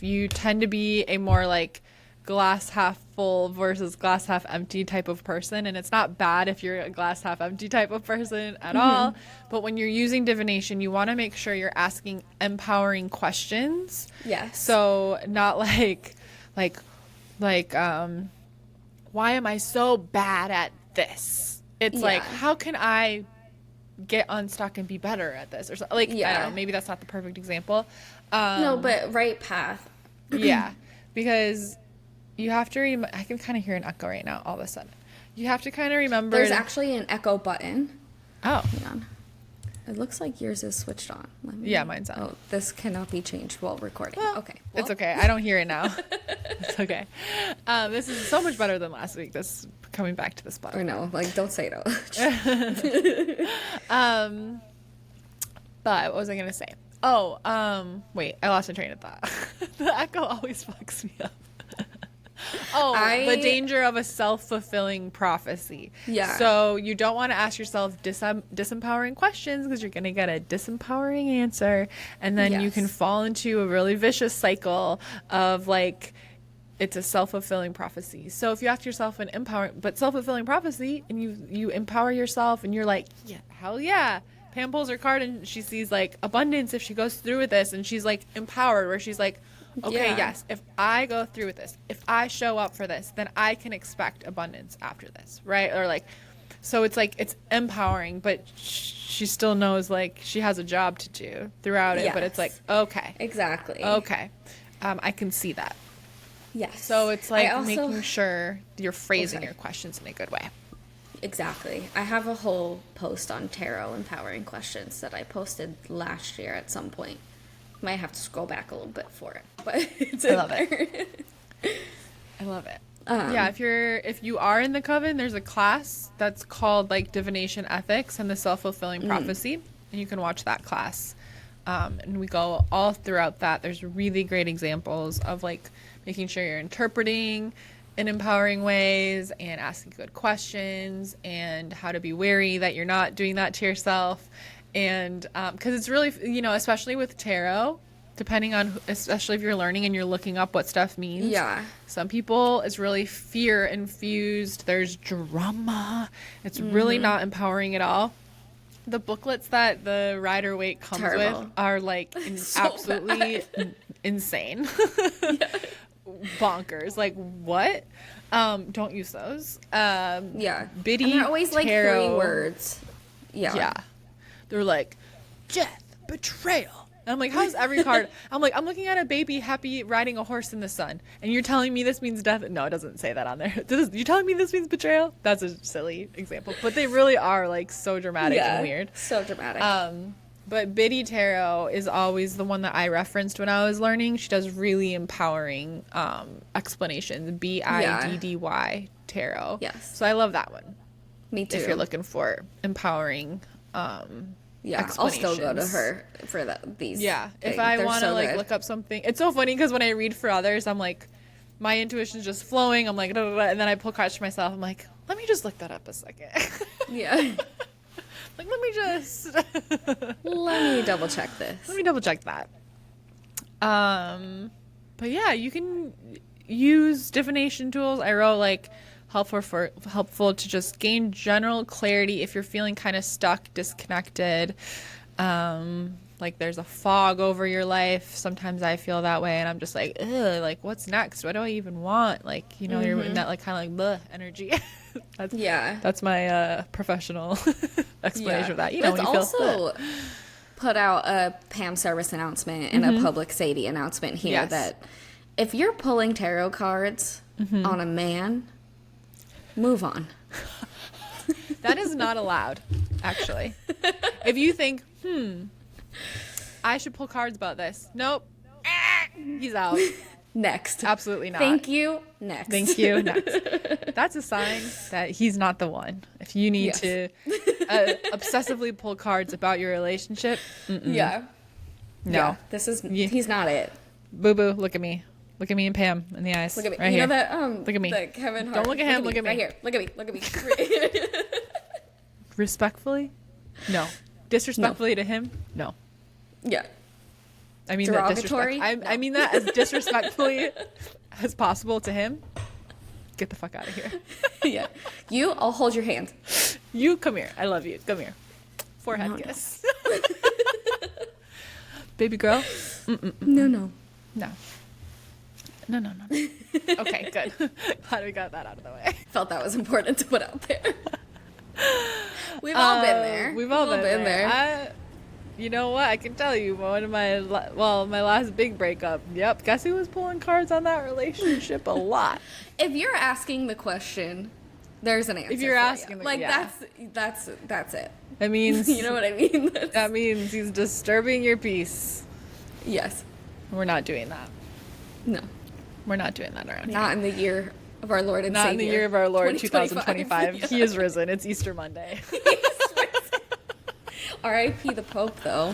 you tend to be a more like glass half full versus glass half empty type of person. And it's not bad if you're a glass half empty type of person at all. But when you're using divination, you want to make sure you're asking empowering questions. Yes. So not like, why am I so bad at this? It's like, how can I get unstuck and be better at this? Or like, I don't know, maybe that's not the perfect example. No, but right path. Because you have to I can kind of hear an echo right now all of a sudden. You have to kind of remember. There's actually an echo button. Oh. Hang on. It looks like yours is switched on. Yeah, mine's on. Oh, this cannot be changed while recording. Well, okay. Well. It's okay. I don't hear it now. It's okay. This is so much better than last week. This coming back to the spot. Or no, like, don't say no. But what was I going to say? Oh, wait, I lost my train of thought. The echo always fucks me up. The danger of a self-fulfilling prophecy. Yeah. So you don't want to ask yourself disempowering questions because you're going to get a disempowering answer. And then you can fall into a really vicious cycle of like, it's a self-fulfilling prophecy. So if you ask yourself an self-fulfilling prophecy and you empower yourself and you're like, yeah, hell yeah. Pam pulls her card and she sees like abundance if she goes through with this, and she's like empowered where she's like, okay, yes, if I go through with this, if I show up for this, then I can expect abundance after this, right? Or like, so it's like, it's empowering, but she still knows like she has a job to do throughout it, but it's like, okay. Exactly. Okay. I can see that. Yes. So it's like making sure you're phrasing your questions in a good way. Exactly. I have a whole post on tarot empowering questions that I posted last year at some point. Might have to scroll back a little bit for it, but it's I love it. I love it. Yeah, if you are in the coven, there's a class that's called like Divination Ethics and the Self-Fulfilling Prophecy, and you can watch that class. And we go all throughout that. There's really great examples of like making sure you're interpreting in empowering ways and asking good questions and how to be wary that you're not doing that to yourself. And because it's really, especially with tarot, depending on, especially if you're learning and you're looking up what stuff means. Yeah. Some people, it's really fear infused. There's drama. It's really not empowering at all. The booklets that the Rider Waite comes with are like absolutely insane. Bonkers. Like, what? Don't use those. Biddy, and they're always like tarot, 3 words. Yeah. They're like, death, betrayal. And I'm like, how's every card? I'm like, I'm looking at a baby happy riding a horse in the sun, and you're telling me this means death? No, it doesn't say that on there. You're telling me this means betrayal? That's a silly example. But they really are like so dramatic and weird. So dramatic. But Biddy Tarot is always the one that I referenced when I was learning. She does really empowering explanations. Biddy Tarot. Yes. So I love that one. Me too. If you're looking for empowering I'll still go to her for these. Yeah. If I want to look up something. It's so funny because when I read for others, I'm like, my intuition's just flowing. I'm like, da, da, da, and then I pull cards for myself. I'm like, let me just look that up a second. Yeah. Like, let me just let me double check this. Let me double check that. But yeah, you can use divination tools. I wrote like helpful to just gain general clarity if you're feeling kind of stuck, disconnected. Like there's a fog over your life. Sometimes I feel that way, and I'm just like, ugh, like what's next? What do I even want? Like, you're in that like kind of like bleh energy. That's my professional explanation of that. Let's also put out a Pam service announcement and a public Sadie announcement here that if you're pulling tarot cards on a man, move on. That is not allowed, actually. If you think, I should pull cards about this. Nope. He's out. Next. Absolutely not. Thank you. Next. Thank you. Next. That's a sign that he's not the one. If you need to obsessively pull cards about your relationship, no. Yeah, he's not it. Boo boo, look at me. Look at me and Pam in the eyes. Look at me. Right you here. know that look at me. The Kevin Hart. Don't look at him, look at me. Right here. Look at me. Look at me. Respectfully? No. Disrespectfully to him? No. Yeah. I mean derogatory. I mean that as disrespectfully as possible to him. Get the fuck out of here. Yeah. I'll hold your hand. You come here. I love you. Come here. Forehead kiss. Baby girl. No. Okay, good. Glad we got that out of the way. Felt that was important to put out there. We've all been there. We've all been there. You know what? I can tell you, one of my last big breakup. Yep. Guess who was pulling cards on that relationship a lot? If you're asking the question, There's an answer. If you're asking, like that's it. That means you know what I mean. That means he's disturbing your peace. Yes. We're not doing that. No. We're not doing that around here. Not in the year of our Lord and Not Savior. in the year of our Lord 2025. 2025. He is risen. It's Easter Monday. R.I.P. the Pope, though.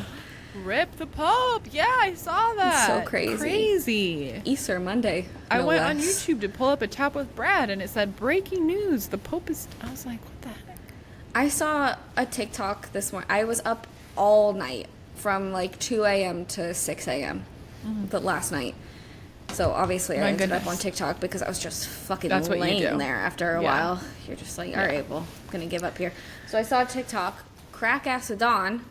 Rip the Pope. Yeah, I saw that. So crazy. Crazy. Easter Monday. I no went less. on YouTube to pull up a chat with Brad, and it said, breaking news, the Pope is... I was like, what the heck? I saw a TikTok this morning. I was up all night from like 2 a.m. to 6 a.m. But last night. So obviously I ended up on TikTok because I was just fucking laying there after a while. You're just like, all right, well, I'm going to give up here. So I saw a TikTok, crack ass of dawn,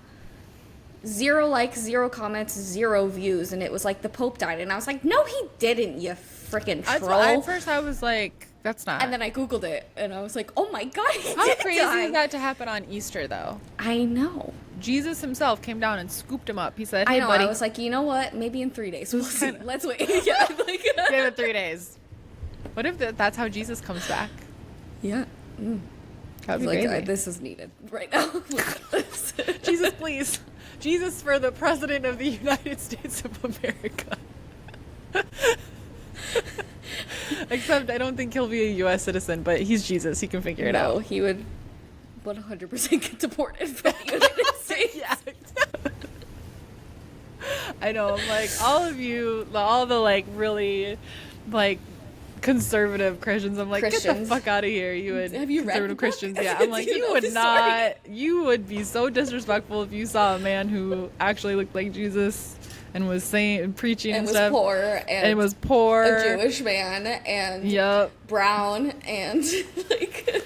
0 likes, 0 comments, 0 views. And it was like the Pope died. And I was like, no, he didn't, you freaking troll. At first I was like, that's not. And then I Googled it and I was like, oh my God, he How did crazy die. is that to happen on Easter, though? I know. Jesus himself came down and scooped him up. He said, hey, I know. buddy. I was like, you know what? Maybe in 3 days. We'll see. Let's wait. Yeah, like, give it 3 days. What if that's how Jesus comes back? Yeah. That'd be Like, crazy. this is needed right now. Jesus, please. Jesus for the President of the United States of America. Except I don't think he'll be a U.S. citizen, but he's Jesus. He can figure it out. He would 100% get deported from the United States. Yeah. I know. I'm like, all of you, all the like really like conservative Christians, I'm like, get the fuck out of here. You would Have you read conservative the book? Christians. Yeah. I'm like, you would not, you would be so disrespectful if you saw a man who actually looked like Jesus and was saying, preaching and stuff. And was poor. A Jewish man and brown and like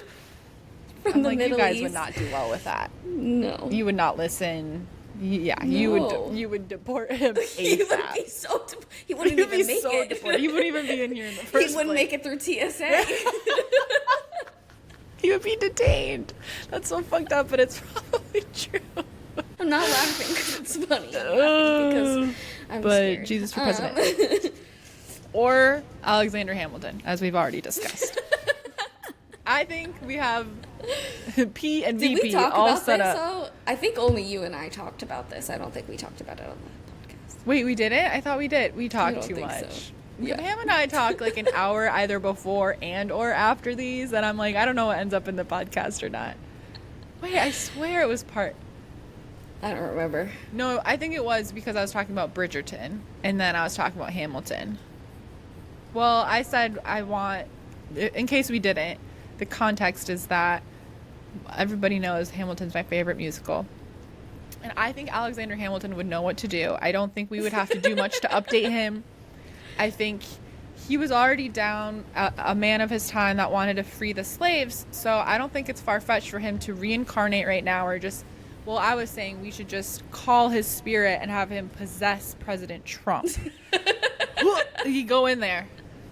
from the Middle you guys East. would not do well with that. No. You would not listen. Yeah, No. you would deport him ASAP. He would be he wouldn't even make it. Deported. He wouldn't even be in here in the first place. He wouldn't make it through TSA. He would be detained. That's so fucked up, but it's probably true. I'm not laughing because it's funny. I'm laughing because I'm scared. Jesus for president. Or Alexander Hamilton, as we've already discussed. I think we have P and Did VP we talk all about set this, up. though? I think only you and I talked about this. I don't think we talked about it on the podcast. Wait, we didn't? I thought we did. We talked too think much. so. Yeah. Pam and I talk like an hour either before and or after these, and I'm like, I don't know what ends up in the podcast or not. Wait, I swear it was part. I don't remember. No, I think it was because I was talking about Bridgerton, and then I was talking about Hamilton. Well, I said I want, in case we didn't, the context is that everybody knows Hamilton's my favorite musical. And I think Alexander Hamilton would know what to do. I don't think we would have to do much to update him. I think he was already down, a man of his time that wanted to free the slaves. So I don't think it's far-fetched for him to reincarnate right now or just, well, I was saying we should just call his spirit and have him possess President Trump. You go in there.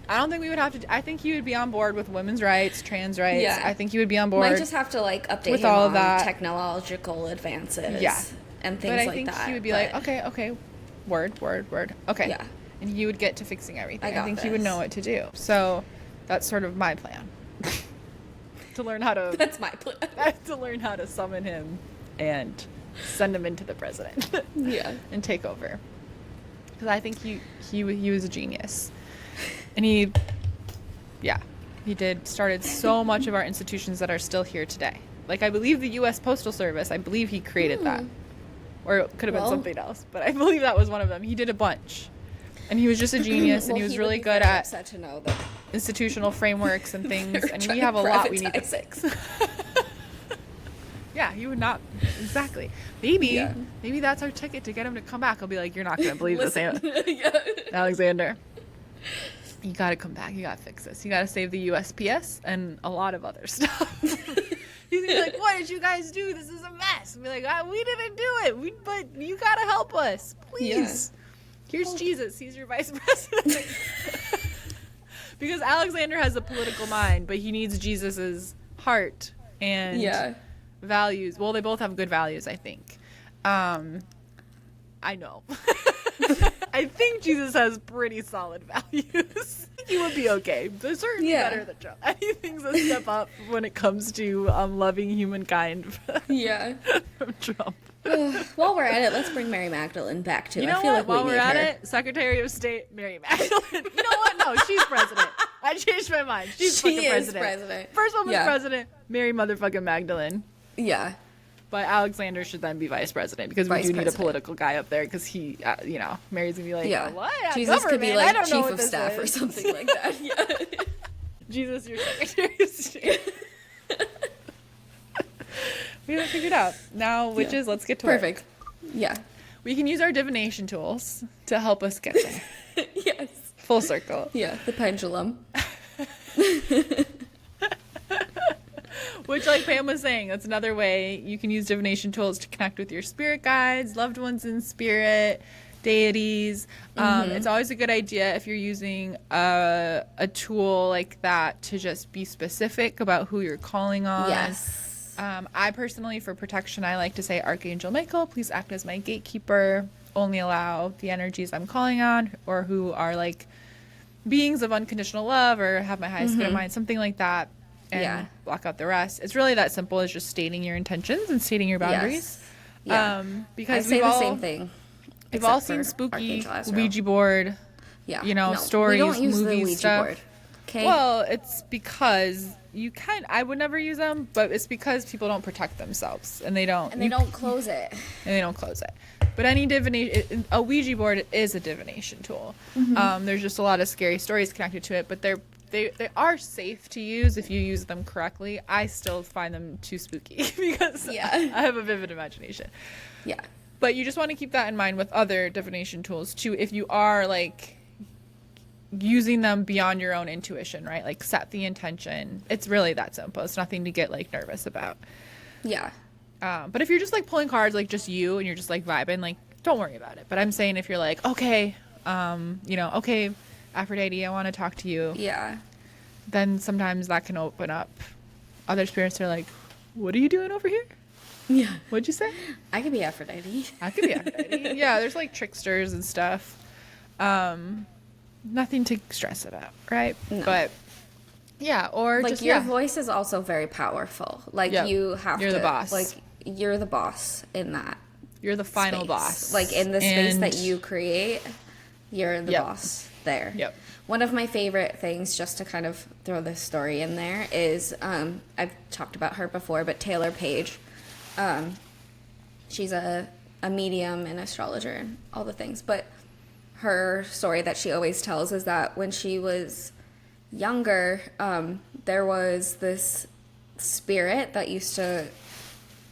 I don't think we would have to. I think he would be on board with women's rights, trans rights. Yeah. I think he would be on board. Might just have to like update with him all on of that. Technological advances. Yeah. And things but I like think that. he would be like, okay, word. Okay. Yeah. And he would get to fixing everything. I think got he would this. know what to do. So that's sort of my plan. To learn how to. That's my plan. To learn how to summon him and send him into the president. Yeah. And take over. Because I think he was a genius. And he started so much of our institutions that are still here today. Like, I believe the U.S. Postal Service, I believe he created that. Or it could have been something else. But I believe that was one of them. He did a bunch. And he was just a genius, and he was really good at to know that institutional frameworks and things. And we have a lot we need to fix. Yeah, he would not. Exactly. Maybe that's our ticket to get him to come back. I'll be like, you're not going to believe this, Alexander. You got to come back. You got to fix this. You got to save the USPS and a lot of other stuff. He's going to be like, what did you guys do? This is a mess. I'll be like, we didn't do it. But you got to help us. Please. Yeah. Here's Jesus. He's your vice president. Because Alexander has a political mind, but he needs Jesus's heart and values. Well, they both have good values, I think. I know. I think Jesus has pretty solid values. He would be okay. They're certainly better than Trump. Anything's a step up when it comes to loving humankind. From Trump. While we're at it, let's bring Mary Magdalene back too. You know I feel what? like While we're at her. it, Secretary of State Mary Magdalene. You know what? No, she's president. I changed my mind. She's fucking president. First woman's president, Mary motherfucking Magdalene. Yeah. But Alexander should then be vice president because we do need a political guy up there because he, Mary's gonna be like, what? Jesus could be like chief of staff or something like that. Yeah. Jesus, your Secretary of State. We have it figured out. Now, witches, let's get to Perfect. work. Yeah. We can use our divination tools to help us get there. Yes. Full circle. Yeah, the pendulum. Which, like Pam was saying, that's another way you can use divination tools to connect with your spirit guides, loved ones in spirit, deities. It's always a good idea if you're using a tool like that to just be specific about who you're calling on. Yes. I personally, for protection, I like to say, Archangel Michael, please act as my gatekeeper. Only allow the energies I'm calling on or who are like beings of unconditional love or have my highest good in mind, something like that. And block out the rest. It's really that simple as just stating your intentions and stating your boundaries. Yes. Yeah. Because I say the same thing. We've all seen spooky Ouija board, stories, we don't use movies, the Ouija stuff. board. Okay. Well, it's because I would never use them, but it's because people don't protect themselves and they don't. And they don't close it. And they don't close it. But any divination, a Ouija board is a divination tool. There's just a lot of scary stories connected to it, but they are safe to use if you use them correctly. I still find them too spooky because I have a vivid imagination. Yeah. But you just want to keep that in mind with other divination tools too. If you are like using them beyond your own intuition, right? Like set the intention. It's really that simple. It's nothing to get like nervous about. Yeah. But if you're just like pulling cards, like just you and you're just like vibing, like don't worry about it. But I'm saying if you're like, okay, okay, Aphrodite, I want to talk to you. Yeah. Then sometimes that can open up. Other spirits are like, what are you doing over here? Yeah. What'd you say? I could be Aphrodite. I could be Aphrodite. Yeah, there's like tricksters and stuff. Nothing to stress about, right? No. But yeah, or like just your voice is also very powerful. Like you're the boss. Like you're the boss in that. You're the final space. boss. Like in the space that you create, you're the boss there. Yep. One of my favorite things, just to kind of throw this story in there, is I've talked about her before, but Taylor Page. She's a medium and astrologer and all the things. But her story that she always tells is that when she was younger, there was this spirit that used to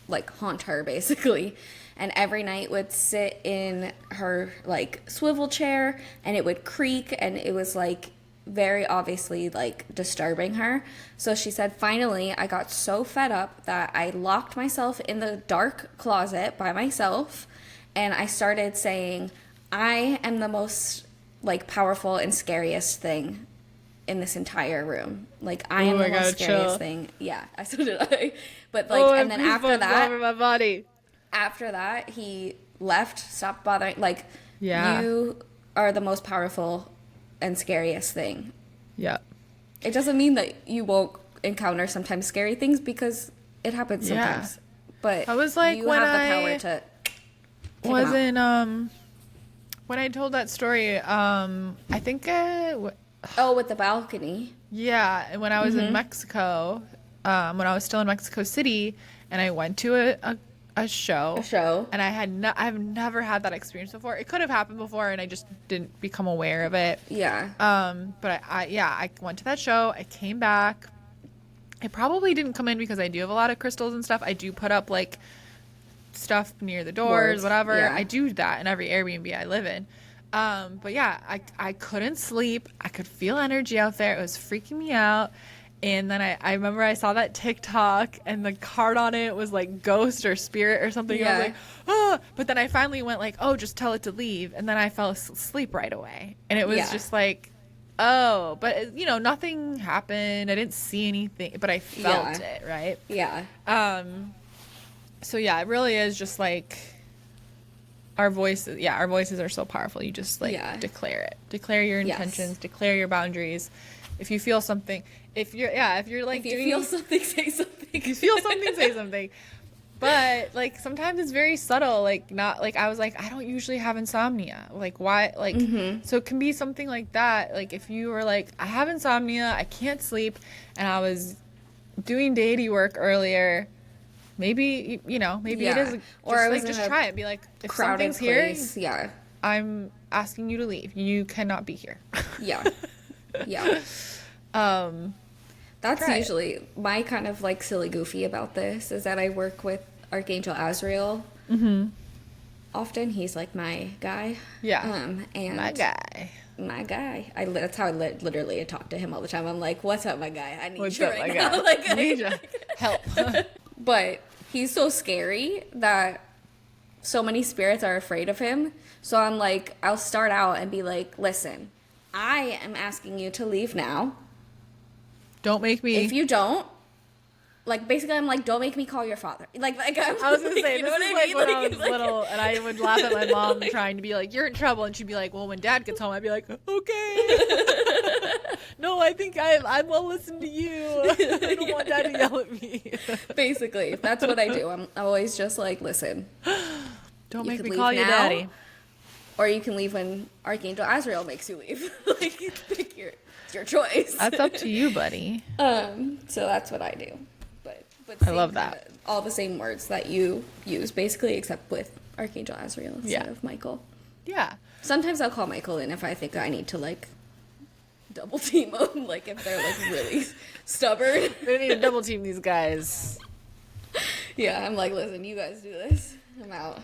like haunt her basically, and every night would sit in her like swivel chair and it would creak and it was like very obviously like disturbing her. So she said, finally I got so fed up that I locked myself in the dark closet by myself and I started saying, I am the most like powerful and scariest thing in this entire room. Like I am the most scariest thing. Yeah, so did I. But like, and then after that, my body. After that, he left, stopped bothering. Like, you are the most powerful and scariest thing. Yeah. It doesn't mean that you won't encounter sometimes scary things because it happens sometimes. But I was like, you have the power to. When I told that story, I think. With the balcony. Yeah, and when I was in Mexico, when I was still in Mexico City, and I went to a show. And I've never had that experience before. It could have happened before, and I just didn't become aware of it. Yeah. But I went to that show. I came back. I probably didn't come in because I do have a lot of crystals and stuff. I do put up like stuff near the doors, whatever. Yeah. I do that in every Airbnb I live in. But yeah, I couldn't sleep. I could feel energy out there. It was freaking me out. And then I remember I saw that TikTok and the card on it was like ghost or spirit or something. Yeah. I was like, oh, but then I finally went like, oh, just tell it to leave. And then I fell asleep right away. And it was just like, oh, but nothing happened. I didn't see anything, but I felt it. Right. Yeah. So yeah, it really is just like our voices are so powerful. You just like declare it. Declare your intentions, declare your boundaries. If you feel something, if you're like, if you feel something, say something. If you feel something, say something. But like sometimes it's very subtle, like not like I was like, I don't usually have insomnia. Like why, like so it can be something like that. Like if you were like, I have insomnia, I can't sleep, and I was doing deity work earlier, maybe maybe it is or I was just try it. Be like, if something's place, here, I'm asking you to leave. You cannot be here. Yeah. That's usually my kind of like silly goofy about this is that I work with Archangel Azrael. Often he's like my guy. And my guy. That's how I literally talk to him all the time. I'm like, what's up, my guy? I need you right now. Like, I need you. Help. But he's so scary that so many spirits are afraid of him. So I'm like, I'll start out and be like, listen, I am asking you to leave now. Don't make me. If you don't, like, basically, I'm like, don't make me call your father. I was gonna say, this is like when I was little, and I would laugh at my mom trying to be like, you're in trouble, and she'd be like, well, when Dad gets home, I'd be like, okay. No, I think I will listen to you. I don't want Dad to yell at me. Basically, that's what I do. I'm always just like, listen, don't make me call you Daddy. Or you can leave when Archangel Azrael makes you leave. Like, pick your choice. That's up to you, buddy. So that's what I do. But I love that. All the same words that you use, basically, except with Archangel Azrael instead of Michael. Yeah. Sometimes I'll call Michael in if I think I need to, like, double team them. Like, if they're, like, really stubborn. We need to double team these guys. Yeah, I'm like, listen, you guys do this. I'm out.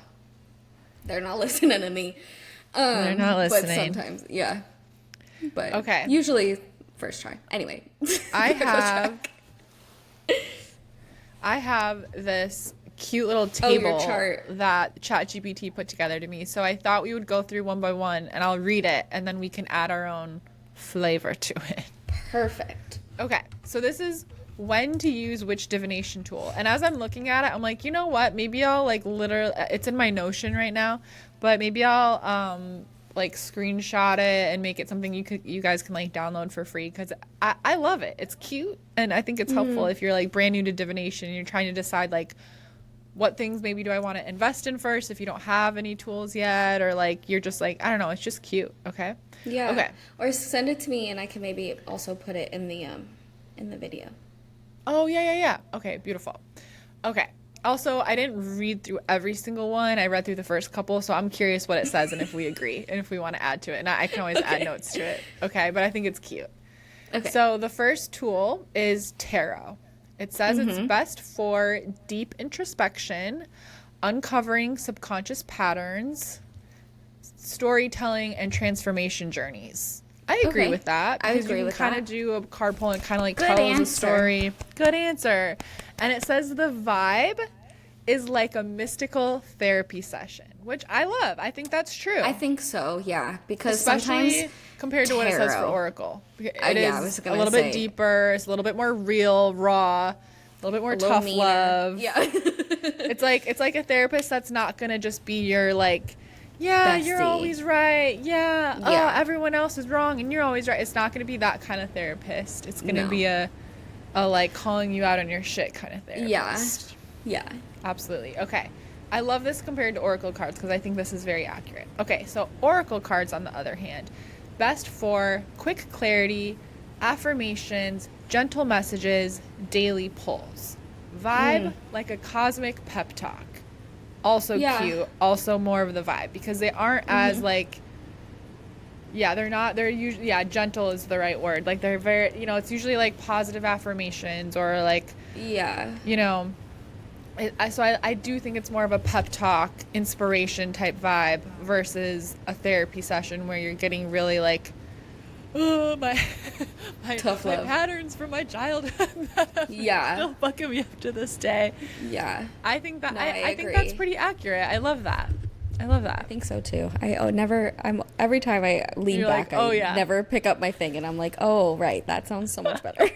They're not listening to me. They're not listening. But sometimes, yeah. But okay. Usually first try. Anyway. I have this cute little table that ChatGPT put together to me. So I thought we would go through one by one and I'll read it and then we can add our own flavor to it. Perfect. Okay. So this is when to use which divination tool. And as I'm looking at it, I'm like, you know what? Maybe I'll like literally, it's in my Notion right now, but maybe I'll like screenshot it and make it something you guys can like download for free, because I love it. It's cute and I think it's helpful if you're like brand new to divination and you're trying to decide like what things maybe do I want to invest in first if you don't have any tools yet, or like you're just like, I don't know, it's just cute. Okay. Yeah. Okay. Or send it to me and I can maybe also put it in the video. Oh, yeah. Okay, beautiful. Okay. Also, I didn't read through every single one. I read through the first couple, so I'm curious what it says and if we agree and if we want to add to it. And I can always add notes to it. Okay, but I think it's cute. Okay. So the first tool is tarot. It says it's best for deep introspection, uncovering subconscious patterns, storytelling, and transformation journeys. I agree with that. I agree with that. You can kind of do a card pull and kind of like tell a story. Good answer. And it says the vibe is like a mystical therapy session, which I love. I think that's true. I think so, yeah. Because especially sometimes compared to what it says for Oracle. It is a little bit deeper. It's a little bit more real, raw, a little bit more tough love. Yeah. It's like a therapist that's not going to just be your like, yeah, bestie. You're always right. Yeah. Oh, everyone else is wrong and you're always right. It's not going to be that kind of therapist. It's going to be a like calling you out on your shit kind of therapist. Yeah. Absolutely. Okay. I love this compared to Oracle cards because I think this is very accurate. Okay, so Oracle cards, on the other hand, best for quick clarity, affirmations, gentle messages, daily pulls. Vibe like a cosmic pep talk. Also cute, also more of the vibe because they aren't as like, they're usually, gentle is the right word. Like they're very, it's usually like positive affirmations or like, so I do think it's more of a pep talk, inspiration type vibe versus a therapy session where you're getting really like, oh, my tough love. Patterns from my childhood that still fucking me up to this day. Yeah. I think that I think that's pretty accurate. I love that. I think so too. Every time I lean back, I never pick up my thing and I'm like, oh, right, that sounds so much better.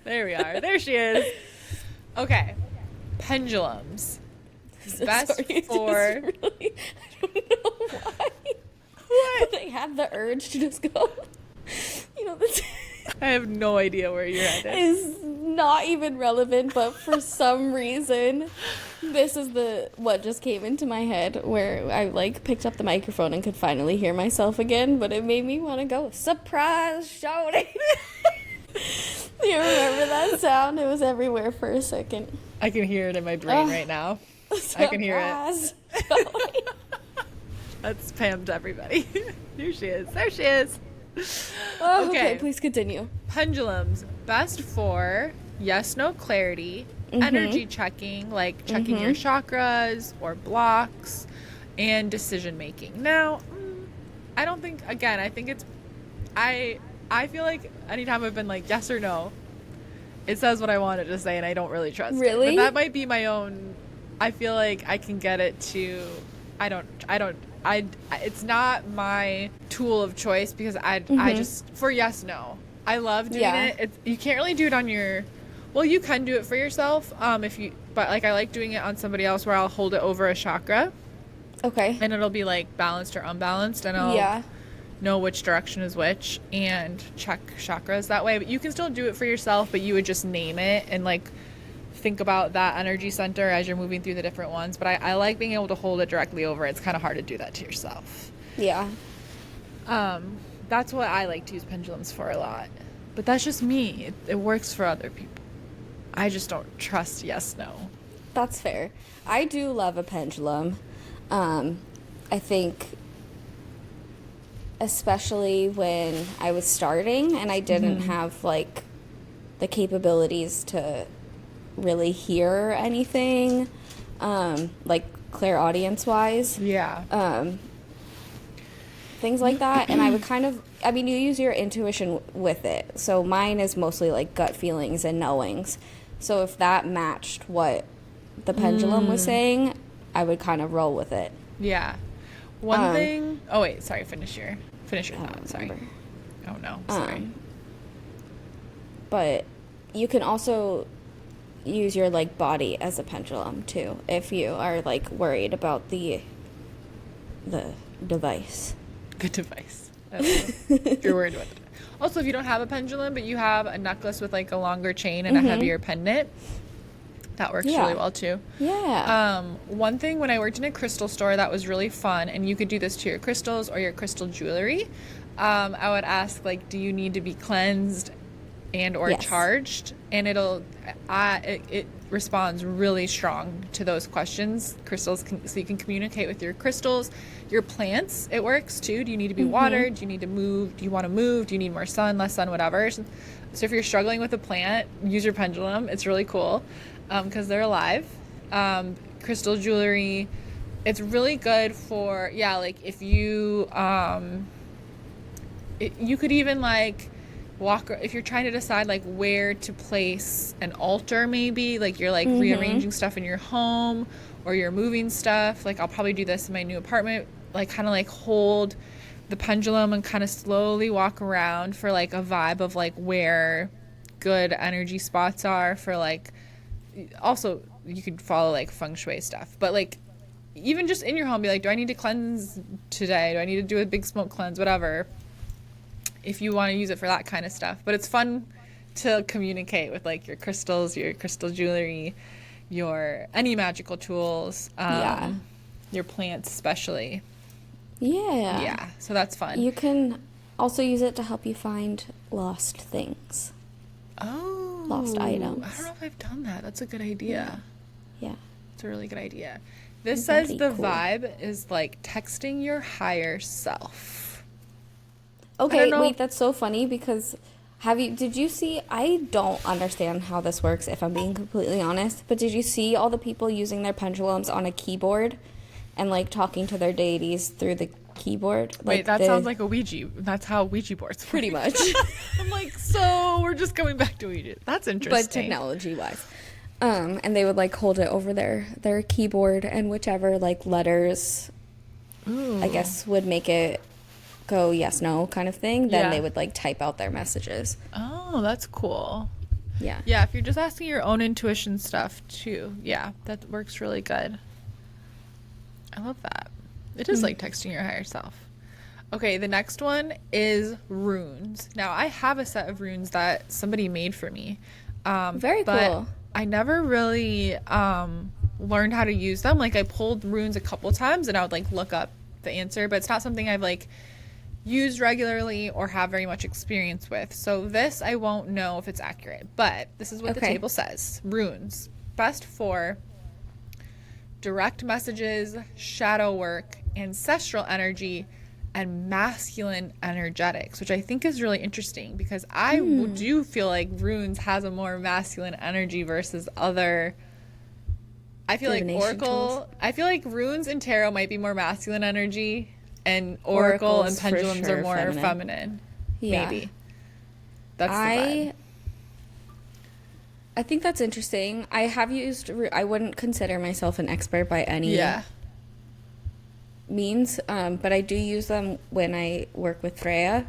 There we are. There she is. Okay. Pendulums. best sorry, for... really, I don't know why. What? But I had the urge to just go, this I have no idea where you're at. is not even relevant, but for some reason, this is what just came into my head, where I like picked up the microphone and could finally hear myself again, but it made me want to go, surprise shouting. Do you remember that sound? It was everywhere for a second. I can hear it in my brain right now. I can hear it. That's Pam to everybody. Here she is. There she is. Oh, okay, please continue. Pendulums, best for yes, no clarity, energy checking, like checking your chakras or blocks, and decision making. Now, I don't think, again, I think it's, I feel like anytime I've been like yes or no, it says what I want it to say, and I don't really trust it. But that might be my own, I feel like I can get it to, it's not my tool of choice, because I just, for yes, no. I love doing it. You can't really do it on your, well, you can do it for yourself, but like I like doing it on somebody else, where I'll hold it over a chakra. Okay. And it'll be like balanced or unbalanced, and I'll know which direction is which and check chakras that way. But you can still do it for yourself, but you would just name it and like think about that energy center as you're moving through the different ones. But I like being able to hold it directly over. It's kind of hard to do that to yourself. Yeah. That's what I like to use pendulums for a lot. But that's just me. It works for other people. I just don't trust yes, no. That's fair. I do love a pendulum. I think especially when I was starting and I didn't have like the capabilities to really hear anything, like clairaudience wise. Yeah. Things like that. And I would you use your intuition with it. So mine is mostly like gut feelings and knowings. So if that matched what the pendulum was saying, I would kind of roll with it. Yeah. One thing. Oh wait, sorry. Finish your thought. Sorry. Oh no. Sorry. But you can also use your like body as a pendulum too, if you are like worried about the device. The device. You're worried about it. Also, if you don't have a pendulum, but you have a necklace with like a longer chain and a heavier pendant, that works really well too. Yeah. One thing, when I worked in a crystal store, that was really fun, and you could do this to your crystals or your crystal jewelry. I would ask like, do you need to be cleansed and or charged? And it responds really strong to those questions. So you can communicate with your crystals. Your plants, it works too. Do you need to be watered? Do you need to move? Do you want to move? Do you need more sun, less sun, whatever? So if you're struggling with a plant, use your pendulum. It's really cool because they're alive. Crystal jewelry, it's really good for, like if you, you could even like walk, if you're trying to decide like where to place an altar, maybe like you're like rearranging stuff in your home or you're moving stuff. Like I'll probably do this in my new apartment, like kind of like hold the pendulum and kind of slowly walk around for like a vibe of like where good energy spots are for like, also you could follow like feng shui stuff, but like even just in your home, be like, do I need to cleanse today? Do I need to do a big smoke cleanse? Whatever. If you want to use it for that kind of stuff. But it's fun to communicate with like your crystals, your crystal jewelry, your any magical tools, your plants especially. Yeah, so that's fun. You can also use it to help you find lost things. Oh, lost items. I don't know if I've done that. That's a good idea. Yeah. It's a really good idea. This says the vibe is like texting your higher self. Okay, wait, that's so funny because did you see, I don't understand how this works if I'm being completely honest, but did you see all the people using their pendulums on a keyboard and like talking to their deities through the keyboard? Wait, that sounds like a Ouija. That's how Ouija boards work. Pretty much. I'm like, so we're just going back to Ouija. That's interesting. But technology-wise. And they would like hold it over their keyboard, and whichever like letters, I guess, would make it go yes, no kind of thing, then they would like type out their messages. Oh, that's cool. Yeah. Yeah, if you're just asking your own intuition stuff too, that works really good. I love that. It is like texting your higher self. Okay, the next one is runes. Now, I have a set of runes that somebody made for me. Very but cool. I never really learned how to use them. Like, I pulled runes a couple times and I would like look up the answer, but it's not something I've like used regularly or have very much experience with. So this I won't know if it's accurate, but this is what the table says. Runes. Best for direct messages, shadow work, ancestral energy, and masculine energetics, which I think is really interesting because I do feel like runes has a more masculine energy versus other. I feel like Oracle, I feel like runes and tarot might be more masculine energy, and Oracle and pendulums are more feminine. Yeah. Maybe. That's the vibe. I think that's interesting. I have used, I wouldn't consider myself an expert by any means, but I do use them when I work with Freya.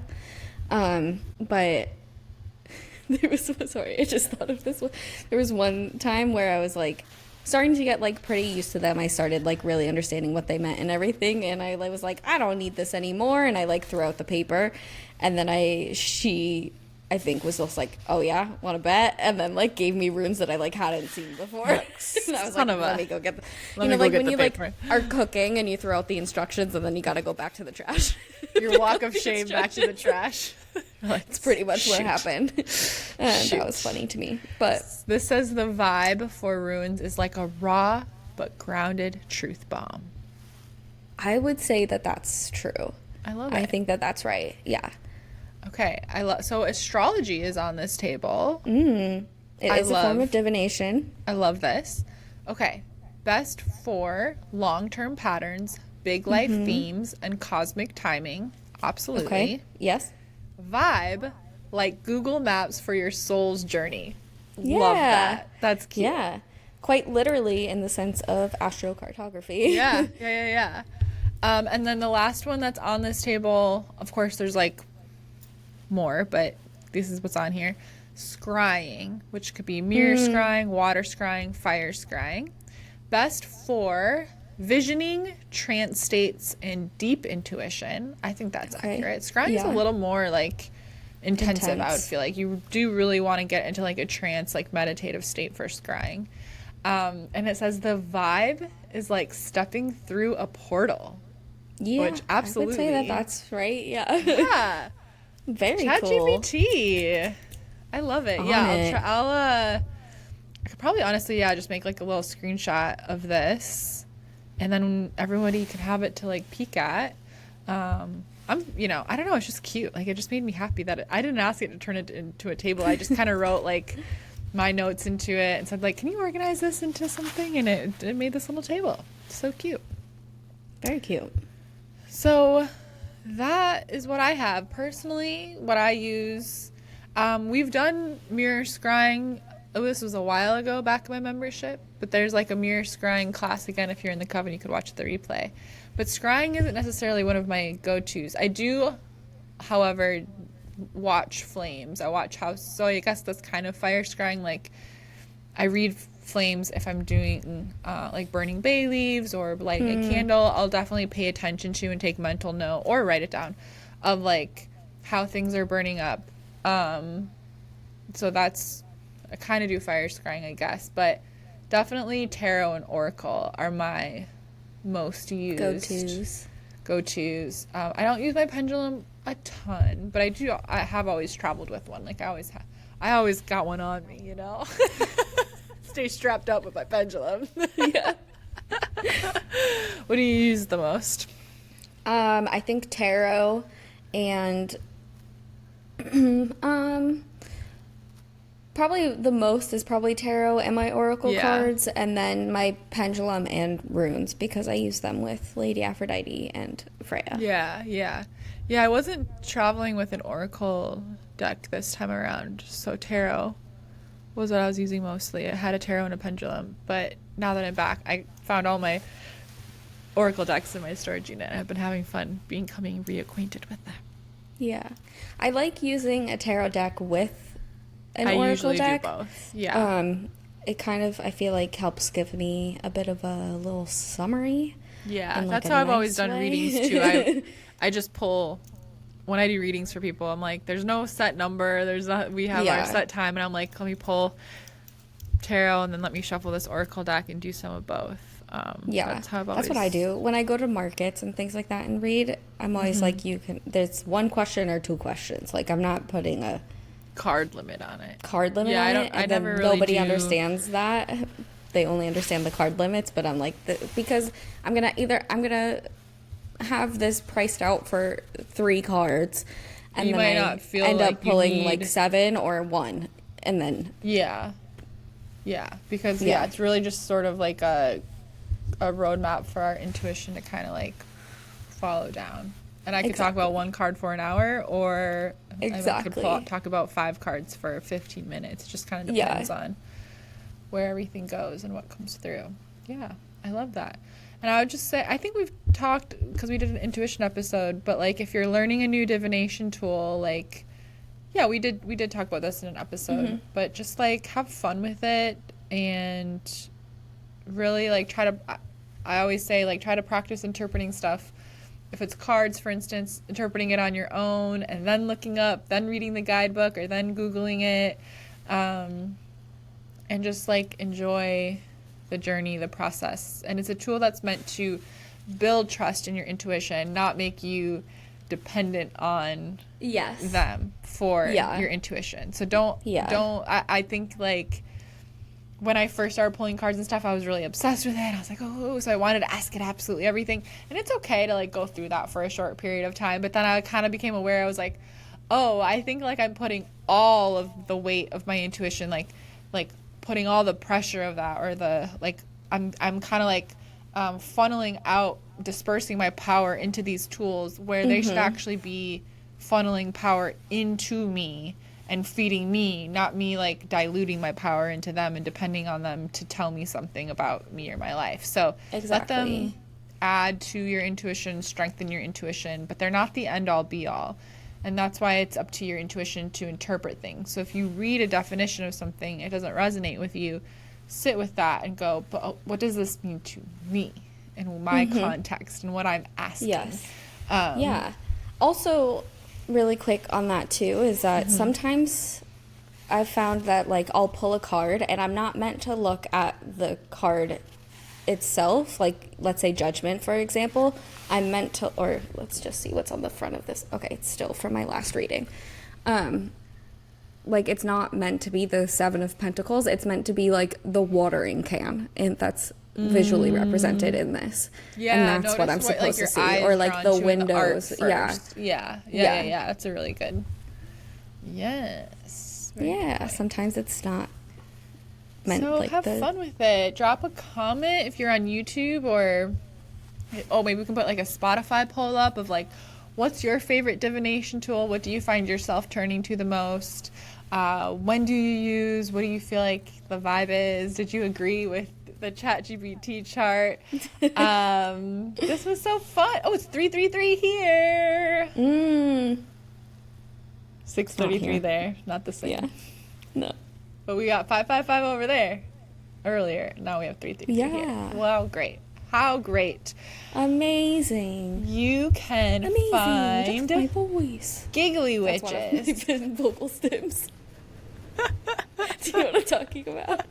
But there was, sorry, I just thought of this one. There was one time where I was like starting to get like pretty used to them. I started like really understanding what they meant and everything, and I was like, I don't need this anymore, and I like threw out the paper, and then she I think was just like, oh yeah, want to bet? And then like gave me runes that I like hadn't seen before. And I was like, let me go get you know, like when you like are cooking and you throw out the instructions and then you got to go back to the trash. Your walk of shame back to the trash. It's pretty much what happened. And that was funny to me. But this says the vibe for runes is like a raw but grounded truth bomb. I would say that that's true. I love it. I think that that's right. Yeah. Okay, so astrology is on this table. It is a form of divination. I love this. Okay, best for long-term patterns, big life themes, and cosmic timing. Absolutely. Okay. Yes. Vibe, like Google Maps for your soul's journey. Yeah. Love that. That's cute. Yeah. Quite literally in the sense of astrocartography. Yeah. And then the last one that's on this table, of course, there's like more, but this is what's on here. Scrying, which could be mirror scrying, water scrying, fire scrying. Best for visioning, trance states, and deep intuition. I think that's accurate. Scrying is a little more like intensive. I would feel like you do really want to get into like a trance, like meditative state for scrying. And it says the vibe is like stepping through a portal. Yeah, which absolutely. I would say that's right. Yeah. Yeah. Very cool. ChatGPT. I love it. I could probably honestly, just make like a little screenshot of this, and then everybody can have it to like peek at. I don't know, it's just cute. Like it just made me happy that I didn't ask it to turn it into a table. I just kind of wrote like my notes into it and said like, can you organize this into something? And it made this little table. So cute. Very cute. So that is what I have. Personally, what I use, we've done mirror scrying. Oh, this was a while ago back in my membership, but there's like a mirror scrying class again. If you're in the coven, you could watch the replay. But scrying isn't necessarily one of my go-tos. I do, however, watch flames. I watch house, so I guess that's kind of fire scrying. Like I read flames if I'm doing like burning bay leaves or lighting a candle. I'll definitely pay attention to and take mental note or write it down of like how things are burning up. So that's, I kind of do fire scrying, I guess, but definitely tarot and oracle are my most used go-tos. I don't use my pendulum a ton, but I have always traveled with one. Like I always got one on me, you know. Stay strapped up with my pendulum. Yeah. What do you use the most? I think tarot and probably the most is probably tarot and my oracle cards, and then my pendulum and runes because I use them with Lady Aphrodite and Freya. Yeah, I wasn't traveling with an oracle deck this time around, so tarot was what I was using mostly. I had a tarot and a pendulum, but now that I'm back, I found all my oracle decks in my storage unit, and I've been having fun becoming reacquainted with them. Yeah. I like using a tarot deck with an oracle deck. I usually do both. Yeah. It kind of, I feel like, helps give me a bit of a little summary Yeah, in like that's a how I've always nice done way. readings too. I just pull when I do readings for people. I'm like, there's no set number. We have our Yeah. set time, and I'm like, let me pull tarot and then let me shuffle this oracle deck and do some of both. Yeah, That's how I've that's always. what I do when I go to markets and things like that and read. I'm always like, there's one question or two questions. Like, I'm not putting a Card limit on it. card limit Yeah, on I don't. it, I and then never really nobody do. understands that. They only understand the card limits, but I'm like, because I'm gonna have this priced out for 3 cards, and You then might I not feel end like up you pulling like need- 7 or 1, and then Yeah, because Yeah. it's really just sort of like a roadmap for our intuition to kind of like follow down. And I could talk Exactly. about one card for an hour, or I Exactly. could talk about 5 cards for 15 minutes. It just kind of Yeah. depends on where everything goes and what comes through. Yeah, I love that. And I would just say, I think we've talked, because we did an intuition episode, but like if you're learning a new divination tool, like, yeah, we did talk about this in an episode, but just like have fun with it and really like I always say like try to practice interpreting stuff. If it's cards, for instance, interpreting it on your own and then looking up, then reading the guidebook or then Googling it, and just like enjoy the journey, the process. And it's a tool that's meant to build trust in your intuition, not make you dependent on yes, them for Yeah. your intuition. So don't I think like when I first started pulling cards and stuff, I was really obsessed with it. I was like, oh, so I wanted to ask it absolutely everything. And it's okay to like go through that for a short period of time. But then I kind of became aware. I was like, oh, I think like I'm putting all of the weight of my intuition, like putting all the pressure of that, or the like I'm kind of like funneling out, dispersing my power into these tools where they should actually be funneling power into me and feeding me, not me like diluting my power into them and depending on them to tell me something about me or my life. So let them Exactly. add to your intuition, strengthen your intuition, but they're not the end all be all. And that's why it's up to your intuition to interpret things. So if you read a definition of something, it doesn't resonate with you, sit with that and go, but what does this mean to me and my context and what I'm asking? Yes. Yeah. Also, really quick on that too, is that sometimes I've found that like I'll pull a card and I'm not meant to look at the card itself, like let's say Judgment, for example. I'm meant to, or let's just see what's on the front of this. Okay, it's still from my last reading. Like it's not meant to be the 7 of Pentacles. It's meant to be like the watering can, and that's visually represented in this. Yeah, and that's what I'm supposed like, to your see, eyes or like drawn the to in windows. art Yeah. first. Yeah. That's a really good. Yes. Very Yeah, good. sometimes it's not meant So like have the fun with it. Drop a comment if you're on YouTube, or maybe we can put like a Spotify poll up of like, what's your favorite divination tool? What do you find yourself turning to the most? When do you use? What do you feel like the vibe is? Did you agree with the ChatGPT chart? This was so fun. Oh, it's 333 here. 633 here. there. Not the same. yeah. No. But we got 555 over there earlier. Now we have 333 Yeah. here. Wow, great. How great. Amazing. You can Amazing. find Just my voice. giggly That's one of my witches. vocal stems. Do you know what I'm talking about?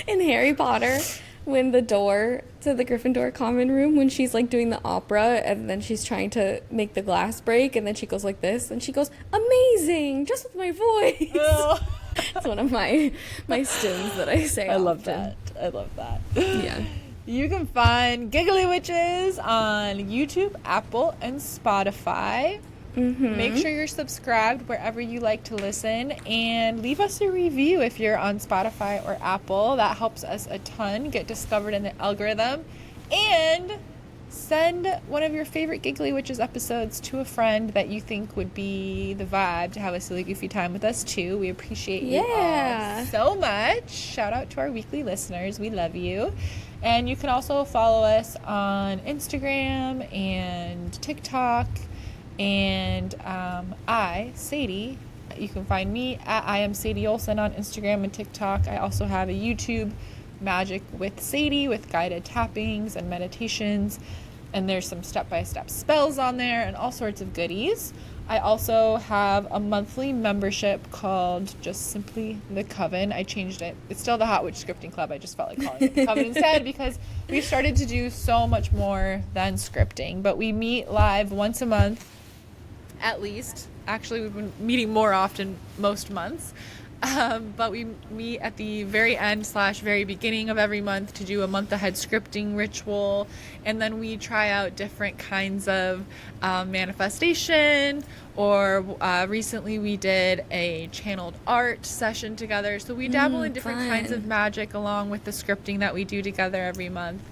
In Harry Potter, when the door to the Gryffindor common room, when she's like doing the opera and then she's trying to make the glass break and then she goes like this and she goes, amazing, just with my voice. Oh. It's one of my stems that I say I love often. that. I love that. Yeah. You can find Giggly Witches on YouTube, Apple, and Spotify. Make sure you're subscribed wherever you like to listen, and leave us a review if you're on Spotify or Apple. That helps us a ton get discovered in the algorithm. And send one of your favorite Giggly Witches episodes to a friend that you think would be the vibe to have a silly goofy time with us too. We appreciate you all so much. Shout out to our weekly listeners. We love you. And you can also follow us on Instagram and TikTok. And Sadie, you can find me at I am Sadie Olson on Instagram and TikTok. I also have a YouTube, Magick with Sadie, with guided tappings and meditations. and there's some step-by-step spells on there and all sorts of goodies. I also have a monthly membership called just simply The Coven. I changed it. It's still the Hot Witch Scripting Club. I just felt like calling it The Coven instead because we've started to do so much more than scripting. But we meet live once a month, at least. Actually, we've been meeting more often most months. But we meet at the very end / very beginning of every month to do a month ahead scripting ritual. And then we try out different kinds of manifestation, or recently we did a channeled art session together. So we dabble in different kinds of magic along with the scripting that we do together every month.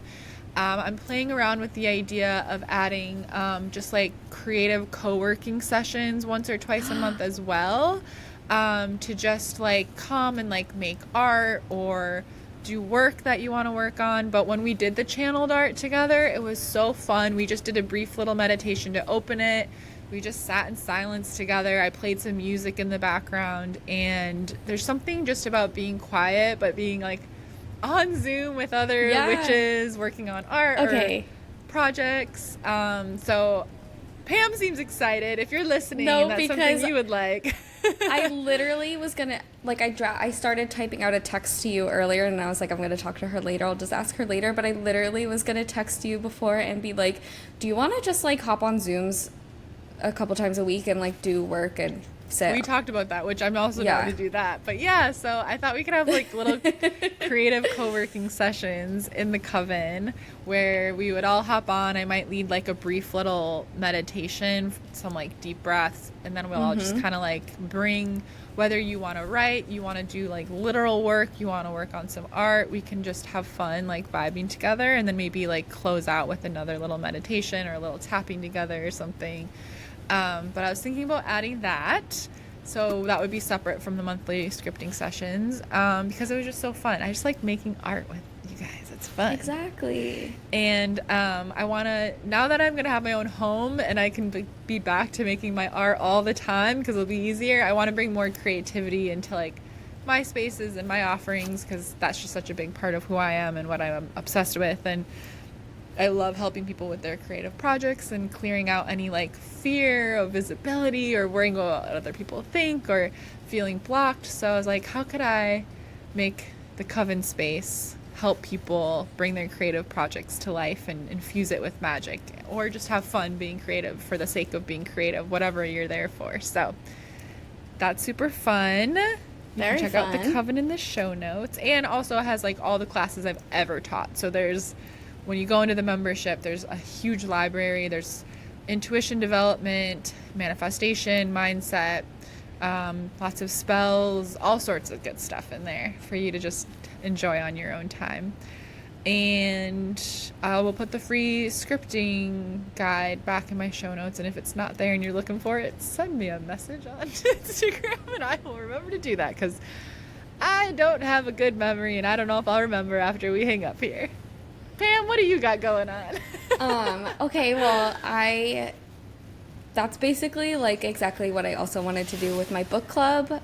I'm playing around with the idea of adding just like creative co-working sessions once or twice a month as well. To just like come and like make art or do work that you want to work on. But when we did the channeled art together, it was so fun. We just did a brief little meditation to open it. We just sat in silence together. I played some music in the background, and there's something just about being quiet but being like on Zoom with other witches working on art or projects. So Pam seems excited. If you're listening, that's something you would like. I literally was gonna, like, I started typing out a text to you earlier, and I was like, I'm gonna talk to her later, I'll just ask her later, but I literally was gonna text you before and be like, do you want to just like hop on Zooms a couple times a week and like do work and sit? We talked about that, which I'm also down to do that. But yeah, so I thought we could have like little creative co-working sessions in the Coven where we would all hop on. I might lead like a brief little meditation, some like deep breaths, and then we'll all just kind of like bring, whether you want to write, you want to do like literal work, you want to work on some art, we can just have fun like vibing together, and then maybe like close out with another little meditation or a little tapping together or something. But I was thinking about adding that, so that would be separate from the monthly scripting sessions, because it was just so fun. I just like making art with you guys. It's fun. Exactly. And I want to, now that I'm going to have my own home and I can be back to making my art all the time because it'll be easier, I want to bring more creativity into like my spaces and my offerings, because that's just such a big part of who I am and what I'm obsessed with. And I love helping people with their creative projects and clearing out any like fear of visibility or worrying about what other people think or feeling blocked. So I was like, how could I make the Coven space help people bring their creative projects to life and infuse it with magic, or just have fun being creative for the sake of being creative, whatever you're there for. So that's super fun. You can check out the Coven in the show notes, and also it has like all the classes I've ever taught. So there's, when you go into the membership, there's a huge library. There's intuition development, manifestation, mindset, lots of spells, all sorts of good stuff in there for you to just enjoy on your own time. And I will put the free scripting guide back in my show notes, and if it's not there and you're looking for it, send me a message on Instagram and I will remember to do that, because I don't have a good memory and I don't know if I'll remember after we hang up here. Pam, what do you got going on? Okay, well, that's basically like exactly what I also wanted to do with my book club.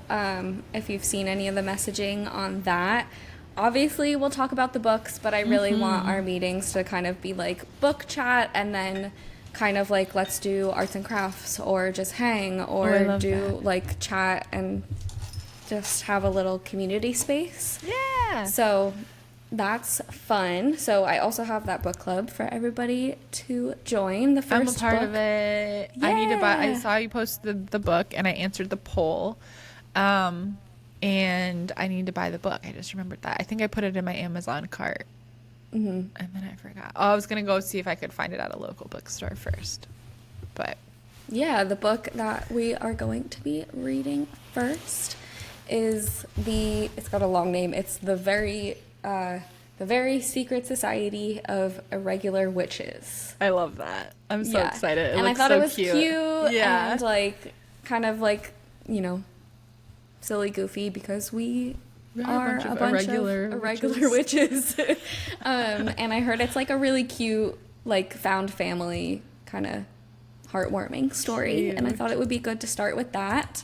If you've seen any of the messaging on that, obviously we'll talk about the books, but I really want our meetings to kind of be like book chat, and then kind of like let's do arts and crafts or just hang or do like chat and just have a little community space. Yeah. So that's fun. So I also have that book club for everybody to join. The first I'm a part book. of it. Yeah. I need to buy. I saw you post the book and I answered the poll. And I need to buy the book. I just remembered that. I think I put it in my Amazon cart. And then I forgot. Oh, I was going to go see if I could find it at a local bookstore first. But yeah, the book that we are going to be reading first is it's got a long name. It's the very Secret Society of Irregular Witches. I love that. I'm so excited. And I thought it was cute and like kind of like, you know, silly goofy, because we are a bunch of irregular witches. And I heard it's like a really cute, like found family kind of heartwarming story. Cute. And I thought it would be good to start with that.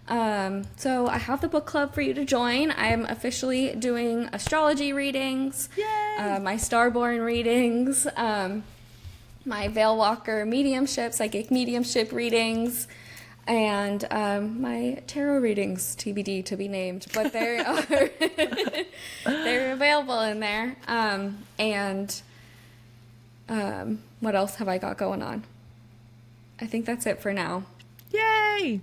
So I have the book club for you to join. I am officially doing astrology readings, my starborn readings, my Veil Walker mediumship, psychic mediumship readings, and my tarot readings, TBD to be named, but they are they're available in there. What else have I got going on? I think that's it for now. Yay!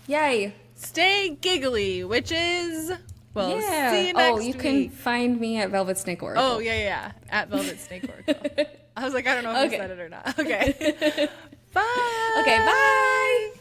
Yay! Stay giggly, witches. Well, see you next you week. can find me at Velvet Snake Oracle. Oh, yeah. At Velvet Snake Oracle. I was like, I don't know if I said it or not. Okay. Bye. Okay, bye.